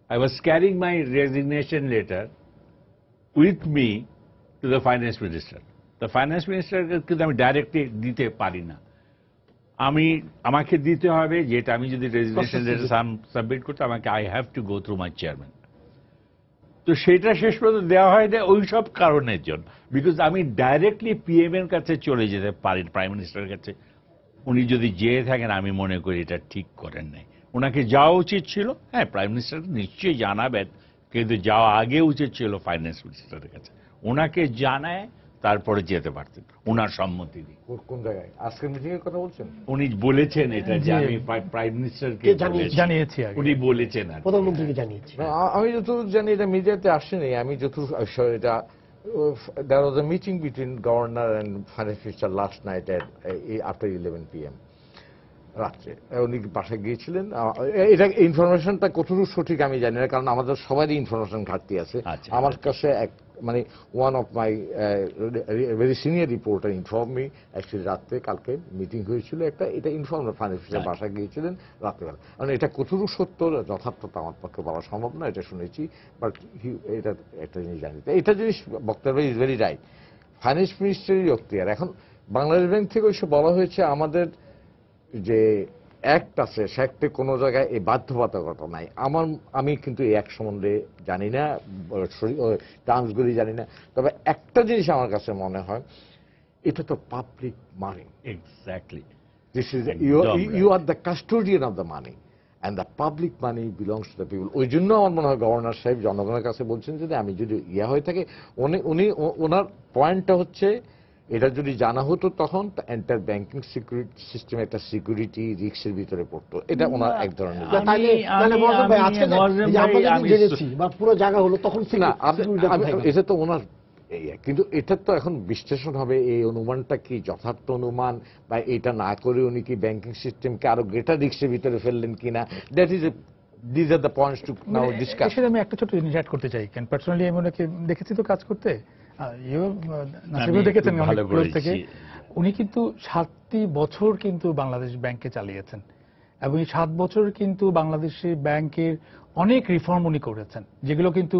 I was carrying my resignation letter with me to the finance minister. The finance মিনিস্টারকে কিন্তু আমি ডাইরেক্টলি দিতে পারি না, আমাকে দিতে হবে যেটা আমি যদি রেজিগনেশন লেটার সাবমিট করতে আমাকে I have to go through my chairman. তো সেটা শেষ পর্যন্ত দেওয়া হয় না ওই সব কারণের জন্য, বিকজ আমি ডাইরেক্টলি পিএম এর কাছে চলে যেতে পারি, প্রাইম মিনিস্টারের কাছে। উনি যদি যেয়ে থাকেন আমি মনে করি এটা ঠিক করেন নাই। ওনাকে যাওয়া উচিত ছিল, হ্যাঁ প্রাইম মিনিস্টার নিশ্চয়ই জানাবেন, কিন্তু যাওয়া আগে উচিত ছিল ফাইন্যান্স মিনিস্টারের কাছে। ওনাকে জানায় তারপরে যেতে পারতেন ওনার সম্মতি দিয়ে। কোন জায়গায় আজকের মিটিং এর কথা বলছেন? উনি বলেছেন এটা যে আমি প্রাইম মিনিস্টারকে জানিয়েছি, উনি বলেছেন আর প্রধানমন্ত্রীকে জানিয়েছি। আমি যতদূর জানি এটা মিডিয়াতে আসেনি, আমি যতদূর এটা there was a meeting between governor and finance minister last night at after 11 p.m. রাত্রে উনি বাসায় গিয়েছিলেন। এটা ইনফরমেশনটা কতটুকু সঠিক আমি জানি না, কারণ আমাদের সবারই ইনফরমেশন ঘাটতি আছে। আমার কাছে মানে one of my very senior reporter inform me actually রাত্রে কালকে মিটিং হয়েছিল একটা, এটা ইনফর্ম ফাইন্যান্স মিনিস্টার বাসায় গিয়েছিলেন রাত্রেবেলা। কারণ এটা কতটুকু সত্য যথার্থতা আমার পক্ষে বলা সম্ভব না, এটা শুনেছি, বাট এটা একটা জিনিস জানি। এটা জিনিস বক্তব্য ইজ ভেরি রাইট, ফাইন্যান্স মিনিস্টারের এখতিয়ার। এখন বাংলাদেশ ব্যাংক থেকে ওইসব বলা হয়েছে আমাদের যে অ্যাক্ট আছে সেটা কোনো জায়গায় এই বাধ্যবাধকতা নাই। আমি কিন্তু এই অ্যাক্ট সম্বন্ধে জানি না, টার্মসগুলি জানি না, তবে একটা জিনিস আমার কাছে মনে হয়, এটা তো public money. Exactly, this is you are the custodian of the money and the public money belongs to the people. ওই জন্য আমার মনে হয় গভর্নর সাহেব জনগণের কাছে বলছেন যে আমি যদি হয়ে থাকে, ওনার পয়েন্টটা হচ্ছে এটা যদি জানা হতো তখন এন্টার ব্যাংকিং সিকিউরিটি সিস্টেম একটা সিকিউরিটি রিস্কের ভিতরে পড়তো। এটা ওনার এক ধরনের পুরো জায়গা হলো তখন এটা তো ওনার, কিন্তু এটা তো এখন বিশ্লেষণ হবে এই অনুমানটা কি যথার্থ অনুমান, বা এটা না করে উনি কি ব্যাংকিং সিস্টেমকে আরো গ্রেটার রিস্কের ভিতরে ফেললেন কিনা। That is this are the points two now discuss. আমি একটা ছোট জিনিস অ্যাড করতে চাই, কারণ পার্সোনালি আমি ওনাকে দেখেছি তো কাজ করতে, দেখেছেন থেকে। উনি কিন্তু 7টি বছর কিন্তু বাংলাদেশ ব্যাংকে চালিয়েছেন, এবং এই 7 বছর কিন্তু বাংলাদেশি ব্যাংকের অনেক রিফর্ম উনি করেছেন, যেগুলো কিন্তু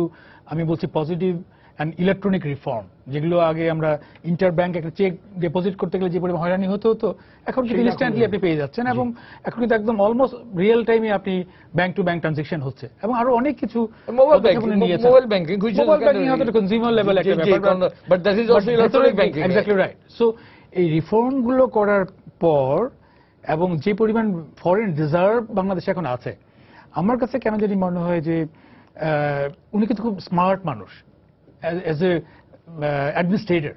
আমি বলছি পজিটিভ অ্যান্ড ইলেকট্রনিক রিফর্ম, যেগুলো আগে আমরা ইন্টার ব্যাংক একটা চেক ডিপোজিট করতে গেলে যে পরিমাণ হয়রানি হতো, এখন কিন্তু ইনস্ট্যান্টলি আপনি পেয়ে যাচ্ছেন, এবং এখন কিন্তু একদম অলমোস্ট রিয়েল টাইমে আপনি ব্যাংক টু ব্যাংক ট্রানজাকশন হচ্ছে, এবং আরো অনেক কিছু মোবাইল ব্যাংকিং হয়তো কনজিউমার লেভেল একটা ব্যাপার, but that is also electronic banking. Exactly right. So এই রিফর্ম গুলো করার পর এবং যে পরিমাণ ফরেন রিজার্ভ বাংলাদেশে এখন আছে, আমার কাছে কেন জানি মনে হয় যে উনি কিন্তু খুব স্মার্ট মানুষ অ্যাজ এ অ্যাডমিনিস্ট্রেটর।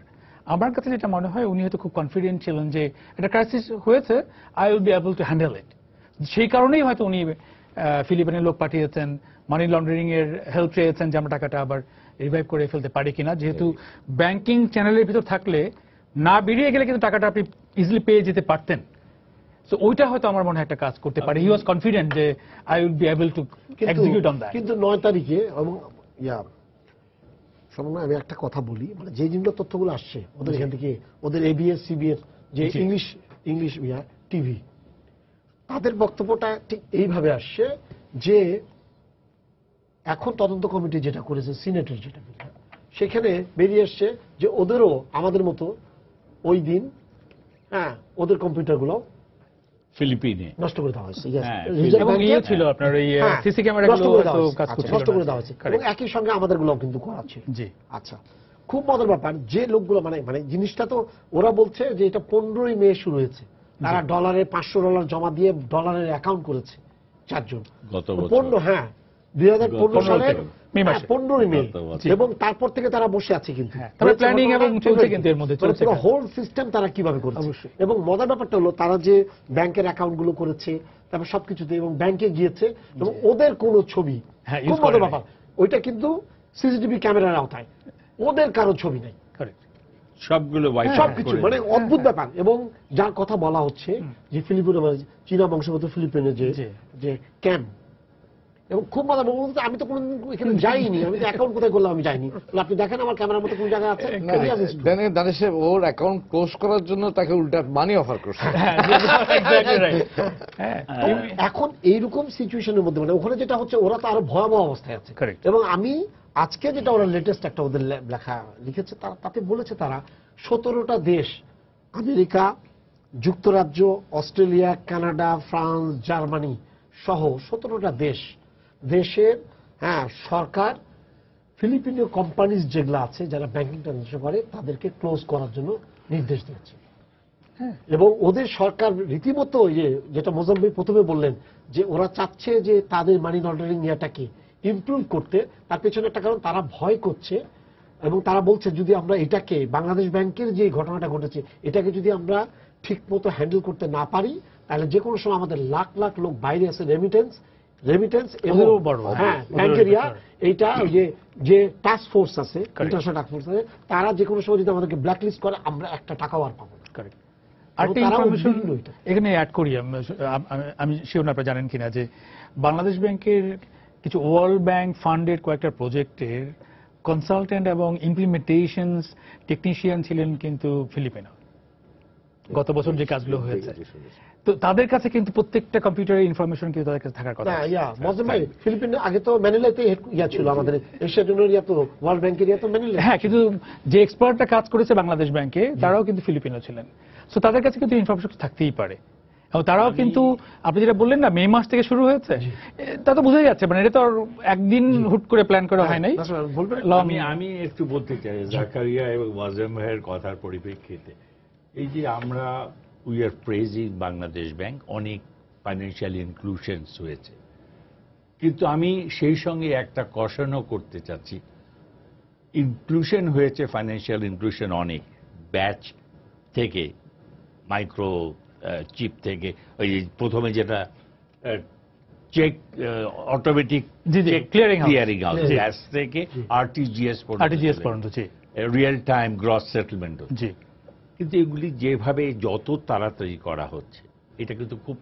আমার কাছে যেটা মনে হয় উনি হয়তো খুব কনফিডেন্ট ছিলেন যে একটা ক্রাইসিস হয়েছে, I will be able to handle ইট। সেই কারণেই হয়তো উনি ফিলিপাইনের লোক পাঠিয়েছেন, মানি লন্ডারিং এর হেল্প চেয়েছেন যে আমরা টাকাটা আবার রিভাইভ করে ফেলতে পারি কিনা, যেহেতু ব্যাংকিং চ্যানেলের ভিতর থাকলে না বেরিয়ে গেলে কিন্তু টাকাটা আপনি ইজিলি পেয়ে যেতে পারতেন। সো ওইটা হয়তো আমার মনে হয় একটা কাজ করতে পারে। হি ওয়াজ কনফিডেন্ট যে I will be able to execute on that. কিন্তু 9 তারিখে আমি একটা কথা বলি, মানে যে জিনিসগুলো তথ্যগুলো আসছে ওদের এখান থেকে, ওদের এবিএস সিবিএস যে ইংলিশ টিভি, তাদের বক্তব্যটা ঠিক এইভাবে আসছে যে এখন তদন্ত কমিটি যেটা করেছে সিনেটের যেটা, সেখানে বেরিয়ে আসছে যে ওদেরও আমাদের মতো ওই দিন ওদের কম্পিউটারগুলো ফিলিপিনে নষ্ট করে দেওয়া হয়েছে, ছিল আপনার এই সিসি ক্যামেরাগুলো নষ্ট করে দেওয়া হয়েছে, এবং একই সঙ্গে আমাদের গুলো কিন্তু করা ছিল। জি আচ্ছা, খুব মজার ব্যাপার যে লোকগুলো মানে জিনিসটা তো ওরা বলছে যে এটা 15ই মে শুরু হয়েছে, তারা $500 জমা দিয়ে ডলারের অ্যাকাউন্ট করেছে 4 জন গত বছর, 2015 সালের 15ই মে, এবং তারপর থেকে তারা বসে আছে কিন্তু প্ল্যানিং এবং চলছে, কিন্তু এর মধ্যে চলছে হোল সিস্টেম তারা কিভাবে করেছে। এবং মজার ব্যাপারটা হলো তারা যে ব্যাংকের অ্যাকাউন্ট গুলো করেছে, তারপর সবকিছুতে, এবং ব্যাংকে গিয়েছে, এবং ওদের কোনো ছবি, খুব মজার ব্যাপার, ওইটা কিন্তু সিসিটিভি ক্যামেরার আওতায়, ওদের কারো ছবি নাই, সবগুলো সবকিছু, মানে অদ্ভুত ব্যাপার। এবং যার কথা বলা হচ্ছে যে ফিলিপিনো, চীনা বংশগত ফিলিপিনে যে ক্যাম্প, এবং খুব মজা বলতে আমি তো কোনোদিন এখানে যাইনি, আমি তো অ্যাকাউন্ট কোথায় করলাম আমি যাইনি, আপনি দেখেন আমার ক্যামেরার মতো কোন জায়গায় আছে। দানিশ সাহেব ওর অ্যাকাউন্ট ক্লোজ করার জন্য তাকে উল্টা মানি অফার করছে। এখন এইরকম সিচুয়েশনের মধ্যে মানে ওখানে যেটা হচ্ছে ওরা তো আরো ভয়াবহ অবস্থায় আছে। এবং আমি আজকে যেটা ওরা লেটেস্ট একটা ওদের লিখেছে তাতে বলেছে তারা 17টা দেশ, আমেরিকা যুক্তরাজ্য, অস্ট্রেলিয়া, কানাডা, ফ্রান্স, জার্মানি সহ 17টা দেশের সরকার ফিলিপিনীয় কোম্পানিজ যেগুলো আছে যারা ব্যাংকিং ট্রানজাকশন করে তাদেরকে ক্লোজ করার জন্য নির্দেশ দিয়েছে। এবং ওদের সরকার রীতিমতো যেটা মোজাম্ম ভাই প্রথমে বললেন যে ওরা চাচ্ছে যে তাদের মানি লন্ডারিং ইয়াটাকে ইমপ্রুভ করতে, তার পেছনে একটা কারণ তারা ভয় করছে এবং তারা বলছে যদি আমরা এটাকে বাংলাদেশ ব্যাংকের যে ঘটনাটা ঘটেছে এটাকে যদি আমরা ঠিক মতো হ্যান্ডেল করতে না পারি তাহলে যে কোনো সময় আমাদের লাখ লাখ লোক বাইরে আছে রেমিটেন্স এবং ব্যাংকের এইটা যে টাস্ক ফোর্স আছে, ইন্টারন্যাশনাল টাস্ক ফোর্স আছে, তারা যে কোনো সময় যদি আমাদেরকে ব্ল্যাকলিস্ট করে আমরা একটা টাকাও আর পাবো না। এখানে অ্যাড করি, আমি শিওর আপনারা জানেন কিনা যে বাংলাদেশ ব্যাংকের কিছু ওয়ার্ল্ড ব্যাংক ফান্ডেড কয়েকটা প্রজেক্টের কনসালটেন্ট এবং ইমপ্লিমেন্টেশন টেকনিশিয়ান ছিলেন কিন্তু ফিলিপিনো। গত বছর যে কাজগুলো হয়েছে তো তাদের কাছে কিন্তু প্রত্যেকটা কম্পিউটারের ইনফরমেশন কিন্তু তাদের কাছে থাকার কথা। ফিলিপিনো আগে তো ম্যানিলাতে ছিল, আমাদের এশিয়া জোনের তো ওয়ার্ল্ড ব্যাংকের তো ম্যানিলা। হ্যাঁ, কিন্তু যে এক্সপার্টরা কাজ করেছে বাংলাদেশ ব্যাংকে তারাও কিন্তু ফিলিপিনো ছিলেন। সো তাদের কাছে কিন্তু ইনফরমেশন থাকতেই পারে। এবং তারাও কিন্তু আপনি যেটা বললেন না মে মাস থেকে শুরু হয়েছে, তা তো বোঝাই যাচ্ছে মানে এটা তো একদিন হুট করে প্ল্যান করা হয় নাই। আমি একটু বলতে চাই জাকারিয়া এবং ওয়াজেম ভাইয়ের কথার পরিপ্রেক্ষিতে, এই যে আমরা we are praising Bangladesh bank, অনেক ফাইন্যান্সিয়াল ইনক্লুশনস হয়েছে, কিন্তু আমি সেই সঙ্গে একটা কষানো করতে চাচ্ছি। ইনক্লুশন হয়েছে, ফাইন্যান্সিয়াল ইনক্লুশন অনেক, ব্যাচ থেকে মাইক্রো চিপ থেকে, ওই প্রথমে যেটা চেক অটোমেটিক ক্লিয়ারিং হাউস গ্যাস থেকে আরটিজিএস পর্যন্ত, রিয়েল টাইম গ্রস সেটেলমেন্ট হচ্ছে। কিন্তু এগুলি যেভাবে যত তাড়াতাড়ি করা হচ্ছে এটা কিন্তু খুব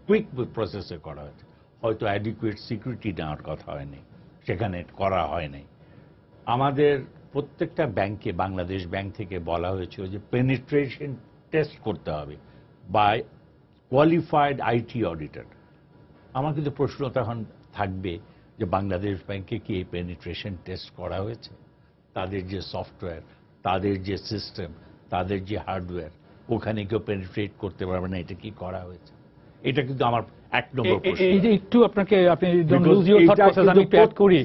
কুইক প্রসেসে করা হচ্ছে, হয়তো অ্যাডিকুয়েট সিকিউরিটি নেওয়ার কথা হয়নি, সেখানে করা হয়নি। আমাদের প্রত্যেকটা ব্যাংকে বাংলাদেশ ব্যাংক থেকে বলা হয়েছিল যে পেনিট্রেশন টেস্ট করতে হবে বাই কোয়ালিফাইড আইটি অডিটর। আমার কিন্তু প্রশ্ন তখন থাকবে যে বাংলাদেশ ব্যাংকে কি এই পেনিট্রেশন টেস্ট করা হয়েছে? তাদের যে সফটওয়্যার, তাদের যে সিস্টেম, তাদের যে হার্ডওয়্যার, ওখানে কেউ পেনিট্রেট করতে পারবে না, এটা কি করা হয়েছে? এটা কিন্তু আমার এক নম্বর প্রশ্ন। এই যে একটু আপনাকে আপনি লুজ ইওর থট প্রসেস আমি একটু অ্যাড করি,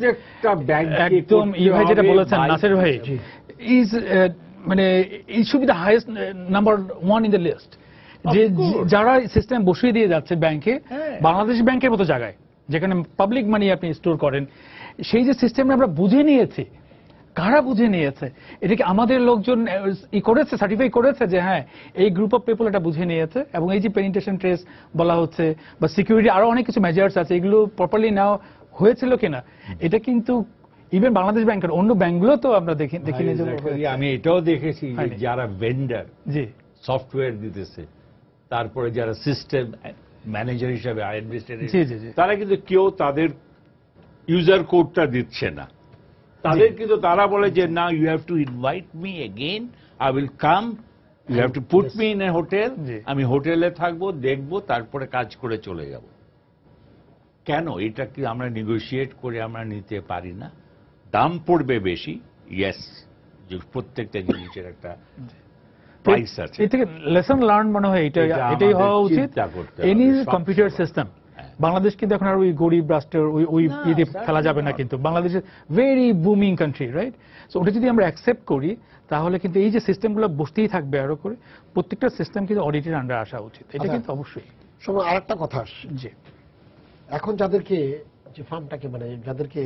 একদম এই ভাই যেটা বলেছেন নাসির ভাই ইজ মানে it should be the highest number 1 in the list, যে যারা সিস্টেম বসিয়ে দিয়ে যাচ্ছে ব্যাংকে, বাংলাদেশ ব্যাংকের মতো জায়গায় যেখানে পাবলিক মানি আপনি স্টোর করেন, সেই যে সিস্টেম আমরা বুঝে নিয়েছি, কারা বুঝে নিয়েছে? এটা কি আমাদের লোকজন করেছে, সার্টিফাই করেছে যে হ্যাঁ এই গ্রুপ অফ পিপল এটা বুঝে নিয়েছে? এবং এই যে পেনিট্রেশন ট্রেস বলা হচ্ছে বা সিকিউরিটি আরো অনেক কিছু মেজার্স আছে, এগুলো প্রপারলি নেওয়া হয়েছিল কিনা, এটা কিন্তু ইভেন বাংলাদেশ ব্যাংকের অন্য ব্যাংকগুলো তো আমরা দেখি আমি এটাও দেখেছি যারা ভেন্ডার সফটওয়্যার দিতেছে, তারপরে যারা সিস্টেম ম্যানেজার হিসাবে তারা কিন্তু কেউ তাদের ইউজার কোডটা দিচ্ছে না। তাদের কিন্তু তারা বলে যে না, you have to invite me again, I will come, you have to put me in a hotel, আমি হোটেলে থাকবো, দেখবো, তারপরে কাজ করে চলে যাব। কেন এটা কি আমরা নেগোশিয়েট করে আমরা নিতে পারি না? দাম পড়বে বেশি, ইয়েস, যে প্রত্যেকটা জিনিসের একটা প্রাইস আছে। এই থেকে লেসন লার্ন মনে হয় এটাই হওয়া উচিত। এনি কম্পিউটার সিস্টেম বাংলাদেশ কিন্তু এখন আর ওই গরিব রাষ্ট্রের ওই ইয়ে খেলা যাবে না, কিন্তু বাংলাদেশের very booming country, right? So ওটা যদি আমরা অ্যাকসেপ্ট করি তাহলে কিন্তু এই যে সিস্টেমগুলো বসতেই থাকবে আরো করে, প্রত্যেকটা সিস্টেম কিন্তু অডিটের আন্ডারে আসা উচিত, এটা কিন্তু অবশ্যই। সময় আরেকটা কথা যে এখন যাদেরকে যে ফার্মটাকে মানে যাদেরকে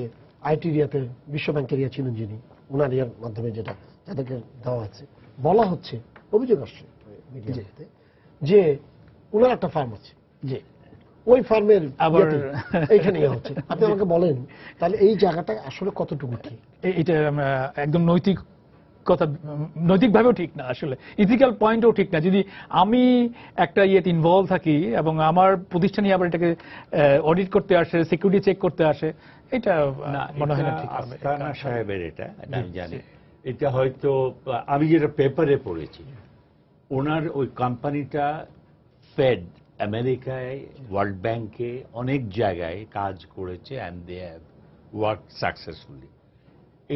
আইটি এরিয়াতে বিশ্ব ব্যাংকের এরিয়া ছিলেন যিনি, ওনার এরিয়ার মাধ্যমে যেটা যাদেরকে দেওয়া হচ্ছে, বলা হচ্ছে, অভিযোগ আসছে মিডিয়াতে যে ওনার একটা ফার্ম আছে, যে ওই ফার্মের আবার এইখানে হচ্ছে। আপনি আমাকে বলেন তাহলে এই জায়গাটা আসলে কতটুকু ঠিক? এটা আমরা একদম নৈতিক কথা নৈতিকভাবেও ঠিক না, আসলে ইথিক্যাল পয়েন্টও ঠিক না। যদি আমি একটা ইয়েতে ইনভলভ থাকি এবং আমার প্রতিষ্ঠানে আবার এটাকে অডিট করতে আসে, সিকিউরিটি চেক করতে আসে, এটা মনে হয় না ঠিক হবে। আস্তানা সাহেবের এটা আমি জানি, এটা হয়তো আমি যেটা পেপারে পড়েছি, ওনার ওই কোম্পানিটা ফেড আমেরিকায়, ওয়ার্ল্ড ব্যাংকে অনেক জায়গায় কাজ করেছে and they have work successfully.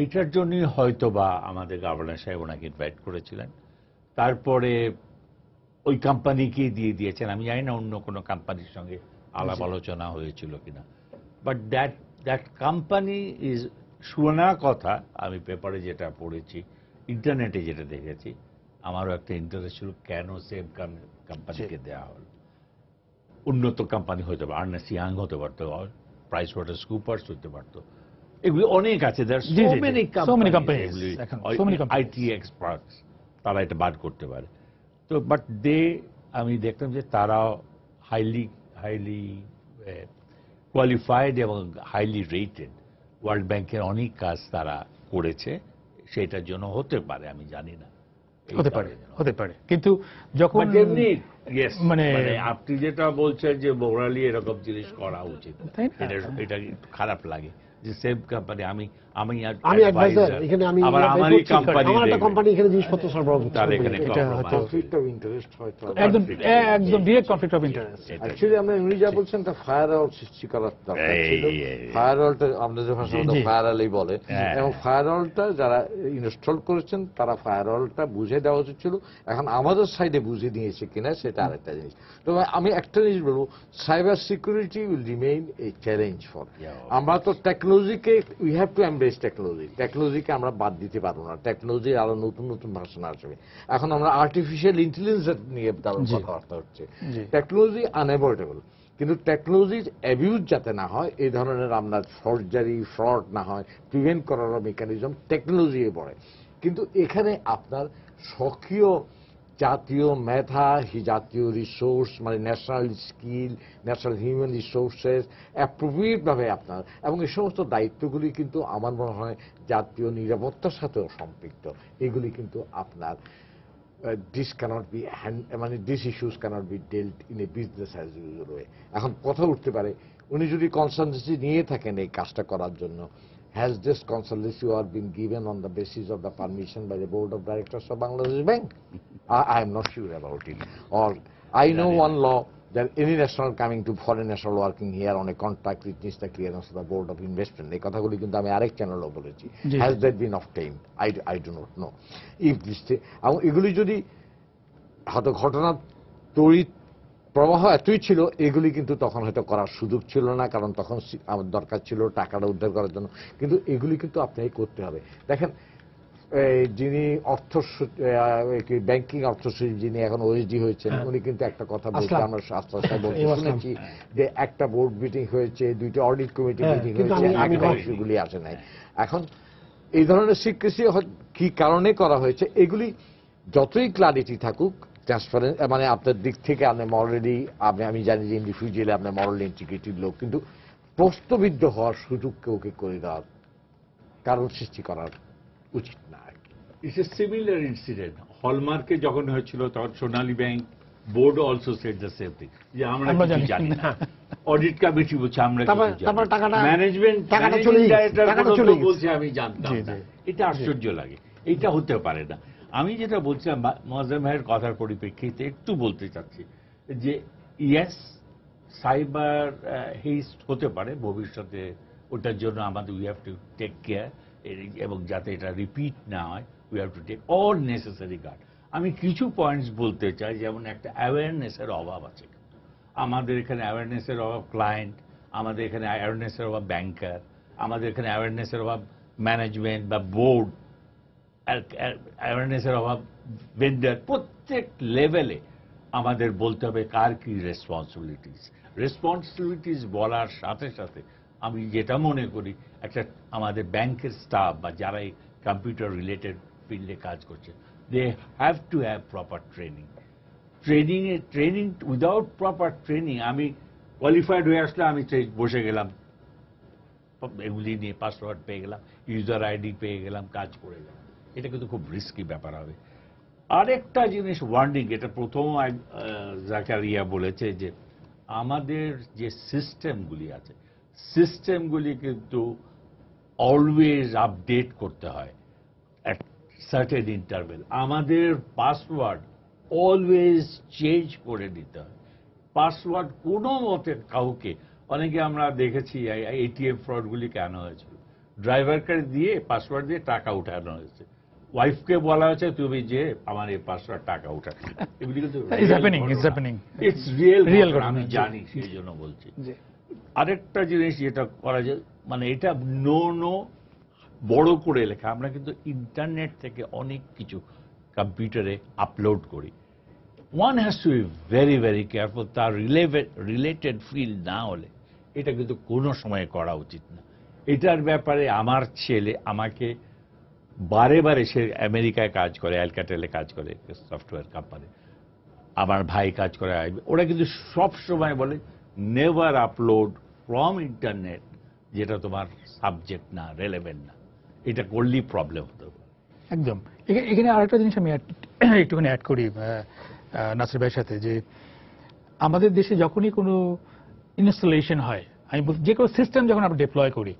এইটার জন্যই হয়তো বা আমাদের গভর্নর সাহেব ওনাকে ইনভাইট করেছিলেন। তারপরে ওই কোম্পানিকেই দিয়ে দিয়েছেন। আমি জানি না অন্য কোনো কোম্পানির সঙ্গে আলাপ আলোচনা হয়েছিল কিনা, বাট দ্যাট কোম্পানি ইজ, শোনা কথা, আমি পেপারে যেটা পড়েছি, ইন্টারনেটে যেটা দেখেছি, আমারও একটা ইন্টারেস্ট ছিল কেন সেম কোম্পানিকে দেওয়া হল। উন্নত কোম্পানি হতে পারে, আর্নেস্ট ইয়াং হতে পারতো, প্রাইস ওয়াটার স্কুপার্স হতে পারতো, এগুলি অনেক আছে। আইটি এক্সপার্টস, তারা এটা বার করতে পারে। তো বাট আমি দেখলাম যে তারাও হাইলি কোয়ালিফাইড এবং হাইলি রেটেড। ওয়ার্ল্ড ব্যাংকের অনেক কাজ তারা করেছে, সেটার জন্য হতে পারে, আমি জানি না। হতে পারে, কিন্তু যখন মানে আপনি যেটা বলছেন যে মোরালি এরকম জিনিস করা উচিত, এটা খারাপ লাগে যে সেম কোম্পানি, আমি অ্যাডভাইজার, এখানে আমি আমারই কোম্পানি, আমার একটা কোম্পানি এখানে জিনিসপত্র সরবরাহ করছে, এটা কনফ্লিক্ট অফ ইন্টারেস্ট হয়তো একদম direct conflict of interest. Actually আমরা উনি যা বলছেন তা ফায়ারওয়াল সৃষ্টি করার দরকার ছিল। ফায়ারওয়ালটা আমাদের ভাষায় ফায়ারওয়ালই বলে, এবং ফায়ারওয়ালটা যারা ইনস্টল করেছেন তারা ফায়ারওয়ালটা বুঝে দেওয়া উচিত ছিল। এখন আমাদের সাইডে বুঝে দিয়েছে কিনা সেটা আরেকটা জিনিস। তবে আমি একটা জিনিস বলবো, cyber security will remain A challenge for. আমরা তো টেকনোলজিকে, উই হ্যাভ টু এমব্রেস টেকনোলজিকে আমরা বাদ দিতে পারবো না। টেকনোলজির আরো নতুন নতুন ভার্সন আসবে। এখন আমরা আর্টিফিশিয়াল ইন্টেলিজেন্স নিয়ে দারুণ কথাবার্তা হচ্ছে। টেকনোলজি আনএভয়েডেবল, কিন্তু টেকনোলজির অ্যাবিউজ যাতে না হয়, এই ধরনের আমরা ফর্জারি, ফ্রড না হয়, প্রিভেন্ট করার মেকানিজম টেকনোলজি পড়ে। কিন্তু এখানে আপনার স্বকীয় জাতীয় মেধা, জাতীয় রিসোর্স, মানে national skill, national human resources অ্যাপ্রোপ্রিয়েটভাবে আপনার, এবং এই সমস্ত দায়িত্বগুলি কিন্তু আমার মনে হয় জাতীয় নিরাপত্তার সাথেও সম্পৃক্ত। এগুলি কিন্তু আপনার দিস ক্যানট বি মানে this issues cannot be dealt in a business as usual way. এখন কথা উঠতে পারে, উনি যদি কনসালটেন্সি নিয়ে থাকেন এই কাজটা করার জন্য, has this consultancy or been given on the basis of the permission by the board of directors of Bangladesh Bank? I am not sure about it. Or I know one law that any national coming to foreign national working here on a contract it needs the clearance of the board of investment. এই কথাগুলি কিন্তু আমি আরেক চ্যানেলও বলেছি। Has that been obtained? I do not know. If this, এগুলি যদি হয়তো ঘটনা তড়িৎ প্রবাহ এতই ছিল, এগুলি কিন্তু তখন হয়তো করার সুযোগ ছিল না, কারণ তখন আমার দরকার ছিল টাকাটা উদ্ধার করার জন্য। কিন্তু এগুলি কিন্তু আপনাকে করতে হবে। দেখেন, যিনি ব্যাংকিং অর্থসচিব, যিনি এখন ওএসডি হয়েছেন, উনি কিন্তু একটা কথা বলতে আমরা শুনেছি যে একটা বোর্ড মিটিং হয়েছে, 2টা অডিট কমিটি মিটিং হয়েছে, সেগুলি আসে নাই। এখন এই ধরনের সিক্রেসি কি কারণে করা হয়েছে, এগুলি যতই ক্লারিটি থাকুক, ট্রান্সপারেন্ট, মানে আপনার দিক থেকে আপনি মরালি, আমি জানি যে ইন্ডিভিজুয়ালি আপনার মরাল ইন্টিগ্রিটির লোক, কিন্তু প্রশ্নবিদ্ধ হওয়ার সুযোগকে ওকে করে দেওয়ার কারণ সৃষ্টি করার উচিত না। It's a similar incident. হলমার্কে যখন হয়েছিল তখন Sonali bank board also said the same thing, যে আমরা কিছু জানি না। অডিট কমিটি বলছে আমরা কিছু জানি না, ম্যানেজমেন্ট ডাইরেক্টর বলছে আমি জানতাম না। এটা আশ্চর্য লাগে, এটা হতে পারে না। আমি যেটা বলছিলাম মোয়াজ্জেম ভাইয়ের কথার পরিপ্রেক্ষিতে একটু বলতে চাচ্ছি যে ইয়েস, সাইবার হেস্ট হতে পারে ভবিষ্যতে, ওটার জন্য আমাদের we have to take care, এবং যাতে এটা রিপিট না হয় we have to take all necessary guard. আমি কিছু পয়েন্টস বলতে চাই, যেমন একটা অ্যাওয়ারনেসের অভাব আছে আমাদের এখানে, অ্যাওয়ারনেসের অভাব ক্লায়েন্ট, আমাদের এখানে অ্যাওয়ারনেসের অভাব ব্যাংকার, আমাদের এখানে অ্যাওয়ারনেসের অভাব ম্যানেজমেন্ট বা বোর্ড, অ্যাওয়ারনেসের অভাব ভেন্ডার। প্রত্যেক লেভেলে আমাদের বলতে হবে কার কি রেসপন্সিবিলিটিস বলার সাথে সাথে আমি যেটা মনে করি, একটা আমাদের ব্যাংকের স্টাফ বা যারা এই কম্পিউটার রিলেটেড ফিল্ডে কাজ করছে, they have to have proper training. Without proper training, আমি কোয়ালিফাইড হয়ে আসলে আমি বসে গেলাম, এগুলি নিয়ে পাসওয়ার্ড পেয়ে গেলাম, ইউজার আইডি পেয়ে গেলাম, কাজ করে গেলাম। এটা কিন্তু খুব রিস্কি ব্যাপার হবে। আরেকটা জিনিস ওয়ার্নিং, এটা প্রথম জাকারিয়া বলেছে যে আমাদের যে সিস্টেমগুলি আছে, সিস্টেমগুলি কিন্তু অলওয়েজ আপডেট করতে হয় অ্যাট সার্টেন ইন্টারভেল। আমাদের পাসওয়ার্ড অলওয়েজ চেঞ্জ করে নিতে হয়। পাসওয়ার্ড কোনো মতে কাউকে, অনেকে আমরা দেখেছি এটিএম ফ্রডগুলি কেন হয়েছিল, ড্রাইভার কার্ড দিয়ে পাসওয়ার্ড দিয়ে টাকা উঠানো হয়েছে, ওয়াইফকে বলা হয়েছে তুমি যে আমার এই পাসওয়ার্ড টাকা উঠানো, এগুলি কিন্তু ইটস রিয়েল, আমি জানি সেই জন্য বলছি। আরেকটা জিনিস যেটা করা যায়, মানে এটা নো বড় করে লেখা, আমরা কিন্তু ইন্টারনেট থেকে অনেক কিছু কম্পিউটারে আপলোড করি। One has to be very very careful, তার রিলেটেড ফিল্ড না হলে এটা কিন্তু কোনো সময় করা উচিত না। এটার ব্যাপারে আমার ছেলে আমাকে বারে বারে, সে আমেরিকায় কাজ করে, অ্যালক্যাটেলে কাজ করে সফটওয়্যার কোম্পানি, আমার ভাই কাজ করে, ওরা কিন্তু সব সময় বলে নেভার আপলোড ফ্রম ইন্টারনেট যেটা তোমার সাবজেক্ট না, রেলেভেন্ট না, এটা করলেই প্রবলেম হতে পারে। একদম। এখানে আরেকটা জিনিস আমি একটুখানি অ্যাড করি নাসির ভাইয়ের সাথে, যে আমাদের দেশে যখনই কোনো ইনস্টলেশন হয়, আমি যে কোনো সিস্টেম যখন আমরা ডিপ্লয় করি,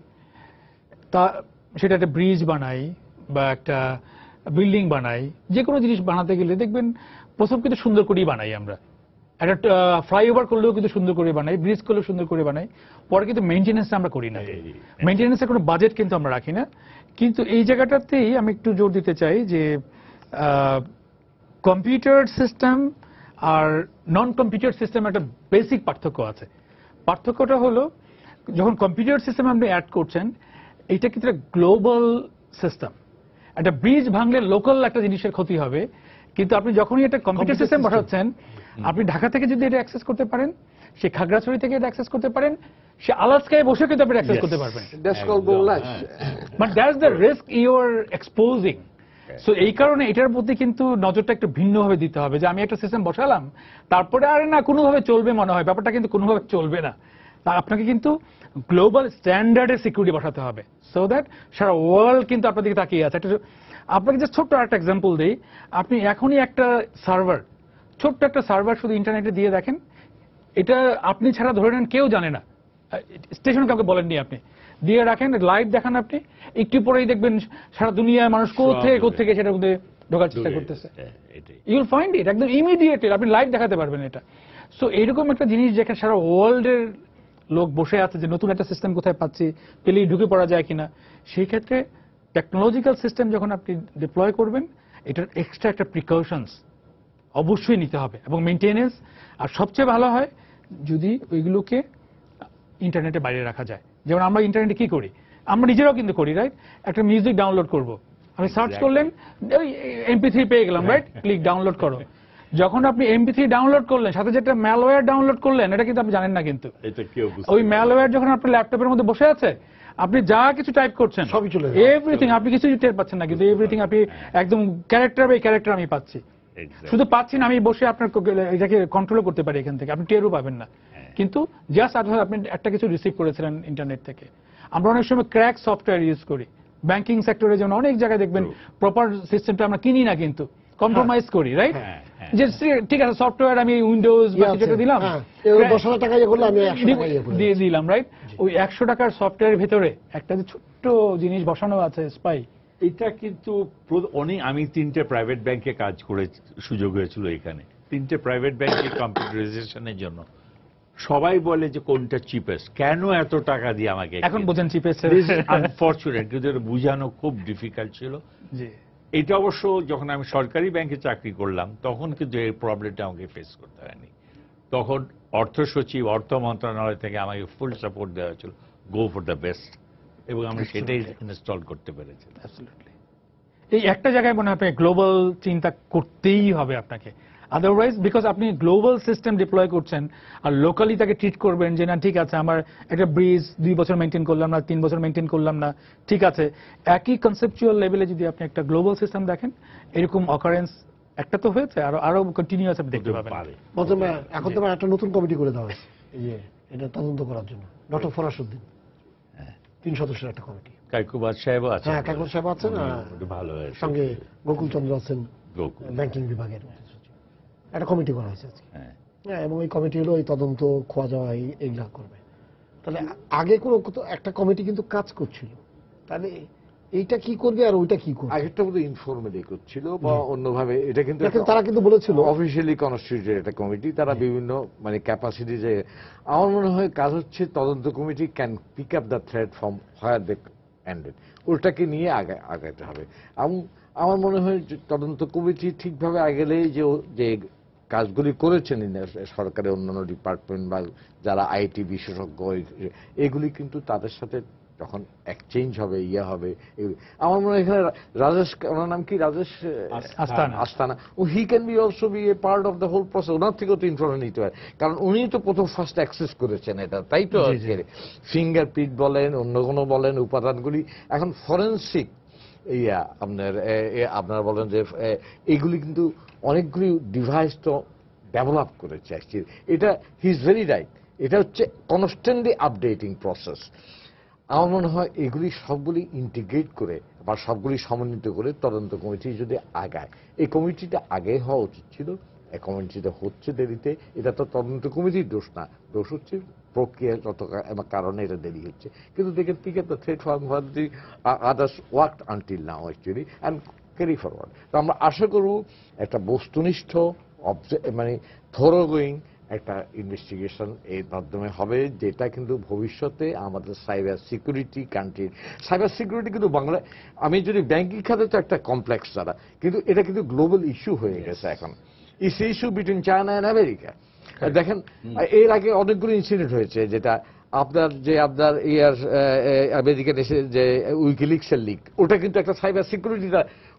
তা সেটা একটা ব্রিজ বানাই বা একটা বিল্ডিং বানাই, যে কোনো জিনিস বানাতে গেলে দেখবেন প্রথম কিন্তু সুন্দর করেই বানাই আমরা। একটা ফ্লাইওভার করলেও কিন্তু সুন্দর করে বানাই, ব্রিজ করলেও সুন্দর করে বানাই, পরে কিন্তু মেইনটেনেন্স আমরা করি না, মেইনটেনেন্সের কোনো বাজেট কিন্তু আমরা রাখি না। কিন্তু এই জায়গাটাতেই আমি একটু জোর দিতে চাই যে কম্পিউটার সিস্টেম আর নন কম্পিউটার সিস্টেম একটা বেসিক পার্থক্য আছে। পার্থক্যটা হলো, যখন কম্পিউটার সিস্টেম আপনি অ্যাড করছেন, এটা কিন্তু গ্লোবাল সিস্টেম। একটা ব্রিজ ভাঙলে লোকাল একটা জিনিসের ক্ষতি হবে, কিন্তু আপনি যখনই একটা কম্পিউটার সিস্টেম বসাচ্ছেন, আপনি ঢাকা থেকে যদি এটা অ্যাক্সেস করতে পারেন, সে খাগড়াছড়ি থেকে এটা অ্যাক্সেস করতে পারেন, সে আলাস্কায় বসে কিন্তু আপনি অ্যাক্সেস করতে পারবেন। But that's the risk you are exposing. So এই কারণে এটার প্রতি কিন্তু নজরটা একটু ভিন্নভাবে দিতে হবে, যে আমি একটা সিস্টেম বসালাম, তারপরে আরে না কোনোভাবে চলবে মনে হয়, ব্যাপারটা কিন্তু কোনোভাবে চলবে না। তা আপনাকে কিন্তু গ্লোবাল স্ট্যান্ডার্ডের সিকিউরিটি বসাতে হবে, সো দ্যাট সারা ওয়ার্ল্ড কিন্তু আপনার দিকে তাকিয়ে আছে। আপনাকে যে ছোট্ট একটা এক্সাম্পল দিই, আপনি এখনই একটা সার্ভার, ছোট্ট একটা সার্ভার শুধু ইন্টারনেটে দিয়ে দেখেন, এটা আপনি ছাড়া ধরে নেন কেউ জানে না, স্টেশন কাউকে বলেননি, আপনি দিয়ে রাখেন, লাইভ দেখান, আপনি একটু পরেই দেখবেন সারা দুনিয়ার মানুষ কোত্থেকে সেটার মধ্যে ঢোকার চেষ্টা করতেছে। ইউ উইল ফাইন্ড ইট একদম ইমিডিয়েটলি, আপনি লাইভ দেখাতে পারবেন এটা। সো এইরকম একটা জিনিস যেখানে সারা ওয়ার্ল্ডের লোক বসে আছে, যে নতুন একটা সিস্টেম কোথায় পাচ্ছি, পেলেই ঢুকে পড়া যায় কিনা, সেই ক্ষেত্রে টেকনোলজিক্যাল সিস্টেম যখন আপনি ডিপ্লয় করবেন, এটার এক্সট্রা একটা প্রিকশনস অবশ্যই নিতে হবে, এবং মেইনটেনেন্স। আর সবচেয়ে ভালো হয় যদি ওইগুলোকে ইন্টারনেটে বাইরে রাখা যায়। যেমন আমরা ইন্টারনেটে কি করি, আমরা নিজেরাও কিন্তু করি, রাইট? একটা মিউজিক ডাউনলোড করব, আপনি সার্চ করলেন, MP3 পেয়ে গেলাম, রাইট? ক্লিক ডাউনলোড করো। যখন আপনি MP3 ডাউনলোড করলেন, সাথে যেটা ম্যালওয়্যার ডাউনলোড করলেন, এটা কিন্তু আপনি জানেন না, কিন্তু ওই ম্যালওয়্যার যখন আপনার ল্যাপটপের মধ্যে বসে আছে, আপনি যা কিছু টাইপ করছেন সবই চলে যাবে, এভরিথিং, আপনি কিছু টের পাচ্ছেন না, কিন্তু এভরিথিং আপনি একদম ক্যারেক্টার বাই ক্যারেক্টার আমি পাচ্ছি। শুধু পাচ্ছি না, আমি বসে আপনার এটাকে কন্ট্রোল করতে পারি এখান থেকে, আপনি টেরও পাবেন না। কিন্তু জাস্ট আপনি একটা কিছু রিসিভ করেছিলেন ইন্টারনেট থেকে। আমরা অনেক সময় ক্র্যাক সফটওয়্যার ইউজ করি, ব্যাংকিং সেক্টরে যেমন অনেক জায়গায় দেখবেন প্রপার সিস্টেমটা আমরা কিনি না, কিন্তু কম্প্রোমাইজ করি, রাইট? যে ঠিক আছে সফটওয়্যার আমি উইন্ডোজ বা যেটা দিলাম, 10,000 টাকা ইয়ে করলে আমি 100 টাকা দিয়ে দিলাম, রাইট? ওই 100 টাকার সফটওয়্যারের ভিতরে একটা যে ছোট্ট জিনিস বসানো আছে, স্পাই। এটা কিন্তু অনেক, আমি 3টে প্রাইভেট ব্যাংকে কাজ করে সুযোগ হয়েছিল এখানে, 3টে প্রাইভেট ব্যাংকে কম্পিউটারাইজেশনের জন্য। সবাই বলে যে কোনটা চিপেস্ট, কেন এত টাকা দিয়ে আমাকে, এখন বোঝেন চিপেস্ট। আনফরচুনেট, কিন্তু বুঝানো খুব ডিফিকাল্ট ছিল। এটা অবশ্য যখন আমি সরকারি ব্যাংকে চাকরি করলাম, তখন কিন্তু এই প্রবলেমটা আমাকে ফেস করতে হয়নি। তখন অর্থ সচিব, অর্থ মন্ত্রণালয় থেকে আমাকে ফুল সাপোর্ট দেওয়া হয়েছিল, গো ফর দ্য বেস্ট, এবং আমি সেটাই ইনস্টল করতে পেরেছি। এই একটা জায়গায় মনে হয় আপনাকে গ্লোবাল চিন্তা করতেই হবে আপনাকে, আদারওয়াইজ বিকজ আপনি গ্লোবাল সিস্টেম ডিপ্লয় করছেন আর লোকালি তাকে ট্রিট করবেন যে না ঠিক আছে, আমার একটা ব্রিজ 2 বছর মেনটেন করলাম না, 3 বছর মেনটেন করলাম না, ঠিক আছে। একই কনসেপচুয়াল লেভেলে যদি আপনি একটা গ্লোবাল সিস্টেম দেখেন, এরকম অকারেন্স একটা তো হয়েছে, আরো কন্টিনিউয়াস আপনি দেখতে পাবেন। এখন তো একটা নতুন কমিটি করে দেওয়া হয়েছে এটা তদন্ত করার জন্য, ডক্টর ফরাসউদ্দিন, 3 সদস্যের একটা কমিটি। কাইকুবাদ সাহেব আছেন, হ্যাঁ কাকুর সাহেব আছেন, উনি মোটামুটি ভালো হয়েছে। সঙ্গে গোকুলচন্দ্র আছেন গোকুল, ব্যাংকিং বিভাগের একটা কমিটি করা হয়েছে আজকে। হ্যাঁ। হ্যাঁ, এবং এই কমিটি হলো এই তদন্ত, খোয়া যাওয়া এইগুলা করবে। তাহলে আগে কোনো একটা কমিটি কিন্তু কাজ করছিল, তাহলে এইটা কি করবে আর ওইটা কি করবে? আগেরটা বোধহয় ইনফর্মালি করছিল বা অন্যভাবে, এটা কিন্তু তারা কিন্তু বলেছিল অফিসিয়ালি কনস্টিটিউটেড একটা কমিটি, তারা বিভিন্ন মানে ক্যাপাসিটি, যে আমার মনে হয় কাজ হচ্ছে তদন্ত committee can pick up the thread from where they ended, ওটাকে নিয়ে আগাতে হবে। আমার মনে হয় যে তদন্ত কমিটি ঠিকভাবে আগেলে যে কাজগুলি করেছেন সরকারের অন্যান্য ডিপার্টমেন্ট বা যারা আইটি বিশেষজ্ঞ, এগুলি কিন্তু তাদের সাথে যখন এক্সচেঞ্জ হবে, হবে, আমার মনে হয় এখানে রাজেশ, ওনার নাম কি, Rajesh Asthana, he can be also be a part of the whole process. ওনার থেকেও তো ইনফরমেশন নিতে হয়, কারণ উনি তো প্রথম ফার্স্ট অ্যাক্সেস করেছেন এটা, তাই তো ফিঙ্গারপ্রিন্ট বলেন, অন্য কোনো বলেন, উপাদানগুলি এখন ফরেনসিক আপনারা বলেন যে এগুলি কিন্তু অনেকগুলি ডিভাইস তো ডেভেলপ করেছে অ্যাকচুয়ালি। এটা হি ইজ ভেরি রাইট, এটা হচ্ছে কনস্ট্যান্টলি আপডেটিং প্রসেস। আমার মনে হয় এগুলি সবগুলি ইন্টিগ্রেট করে বা সবগুলি সমন্বিত করে তদন্ত কমিটি যদি আগায়, এই কমিটিটা আগে হওয়া উচিত ছিল, এই কমিটিটা হচ্ছে দেরিতে। এটা তো তদন্ত কমিটির দোষ না, দোষ হচ্ছে প্রক্রিয়া যত কারণে এটা দেরি হচ্ছে। কিন্তু দেখে pick up the thread from what the others worked until now actually and carry forward. তো আমরা আশা করব একটা বস্তুনিষ্ঠ মানে থরোগোয়িং একটা ইনভেস্টিগেশন এর মাধ্যমে হবে, যেটা কিন্তু ভবিষ্যতে আমাদের সাইবার সিকিউরিটি কান্ট্রির সাইবার সিকিউরিটি কিন্তু বাংলা, আমি যদি ব্যাংকিং খাতে তো একটা কমপ্লেক্স দ্বারা, কিন্তু এটা কিন্তু গ্লোবাল ইস্যু হয়ে গেছে এখন। Is issue between China and America. দেখেন এর আগে অনেকগুলো ইনসিডেন্ট হয়েছে, যেটা আপনার আমেরিকান এসে যে উইকিলিক্সের লিক, ওটা কিন্তু একটা সাইবার সিকিউরিটি,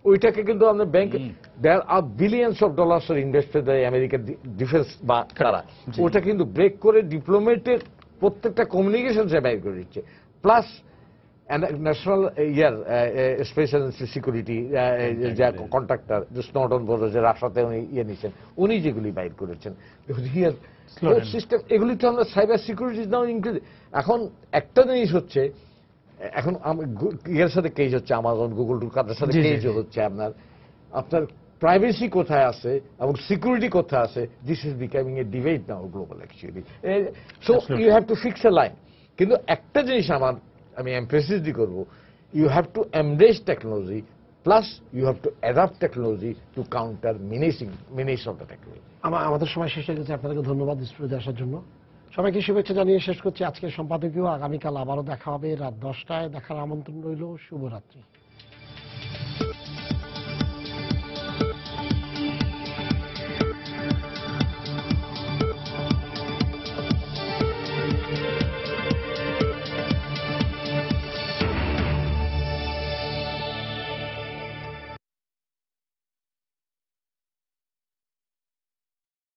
ওইটাকে কিন্তু আমরা bank, there are billions of dollars are invested American defence বা তারা, ওটা কিন্তু ব্রেক করে ডিপ্লোমেটের প্রত্যেকটা কমিউনিকেশন সে বাইর করে দিচ্ছে। প্লাস ন্যাশনাল স্পেশাল সিকিউরিটি যে কন্ট্রাক্টর স্নোডন বলে যে রাশাতে উনি নিচ্ছেন, উনি যেগুলি বাইর করেছেন সিস্টেম, এগুলি তো আমরা সাইবার সিকিউরিটি নাও ইনক্লুড। এখন একটা জিনিস হচ্ছে, এখন এর সাথে কেজ হচ্ছে আমাজন, গুগল, তাদের সাথে কেজ হচ্ছে আপনার প্রাইভেসি কোথায় আছে এবং সিকিউরিটি কোথায় আছে। This is becoming a debate now global actually. So you have to fix a line. কিন্তু একটা জিনিস আমি এমফেসিস করবো, you have to embrace technology, plus you have to adapt technology to counter menace of the technology. আমাদের সময় শেষ হয়ে গেছে। আপনাদেরকে ধন্যবাদ স্টুডিওতে আসার জন্য। সবাইকে শুভেচ্ছা জানিয়ে শেষ করছি আজকের সম্পাদকীয়। আগামীকাল আবারও দেখা হবে রাত 10টায়। দেখার আমন্ত্রণ রইল। শুভরাত্রি।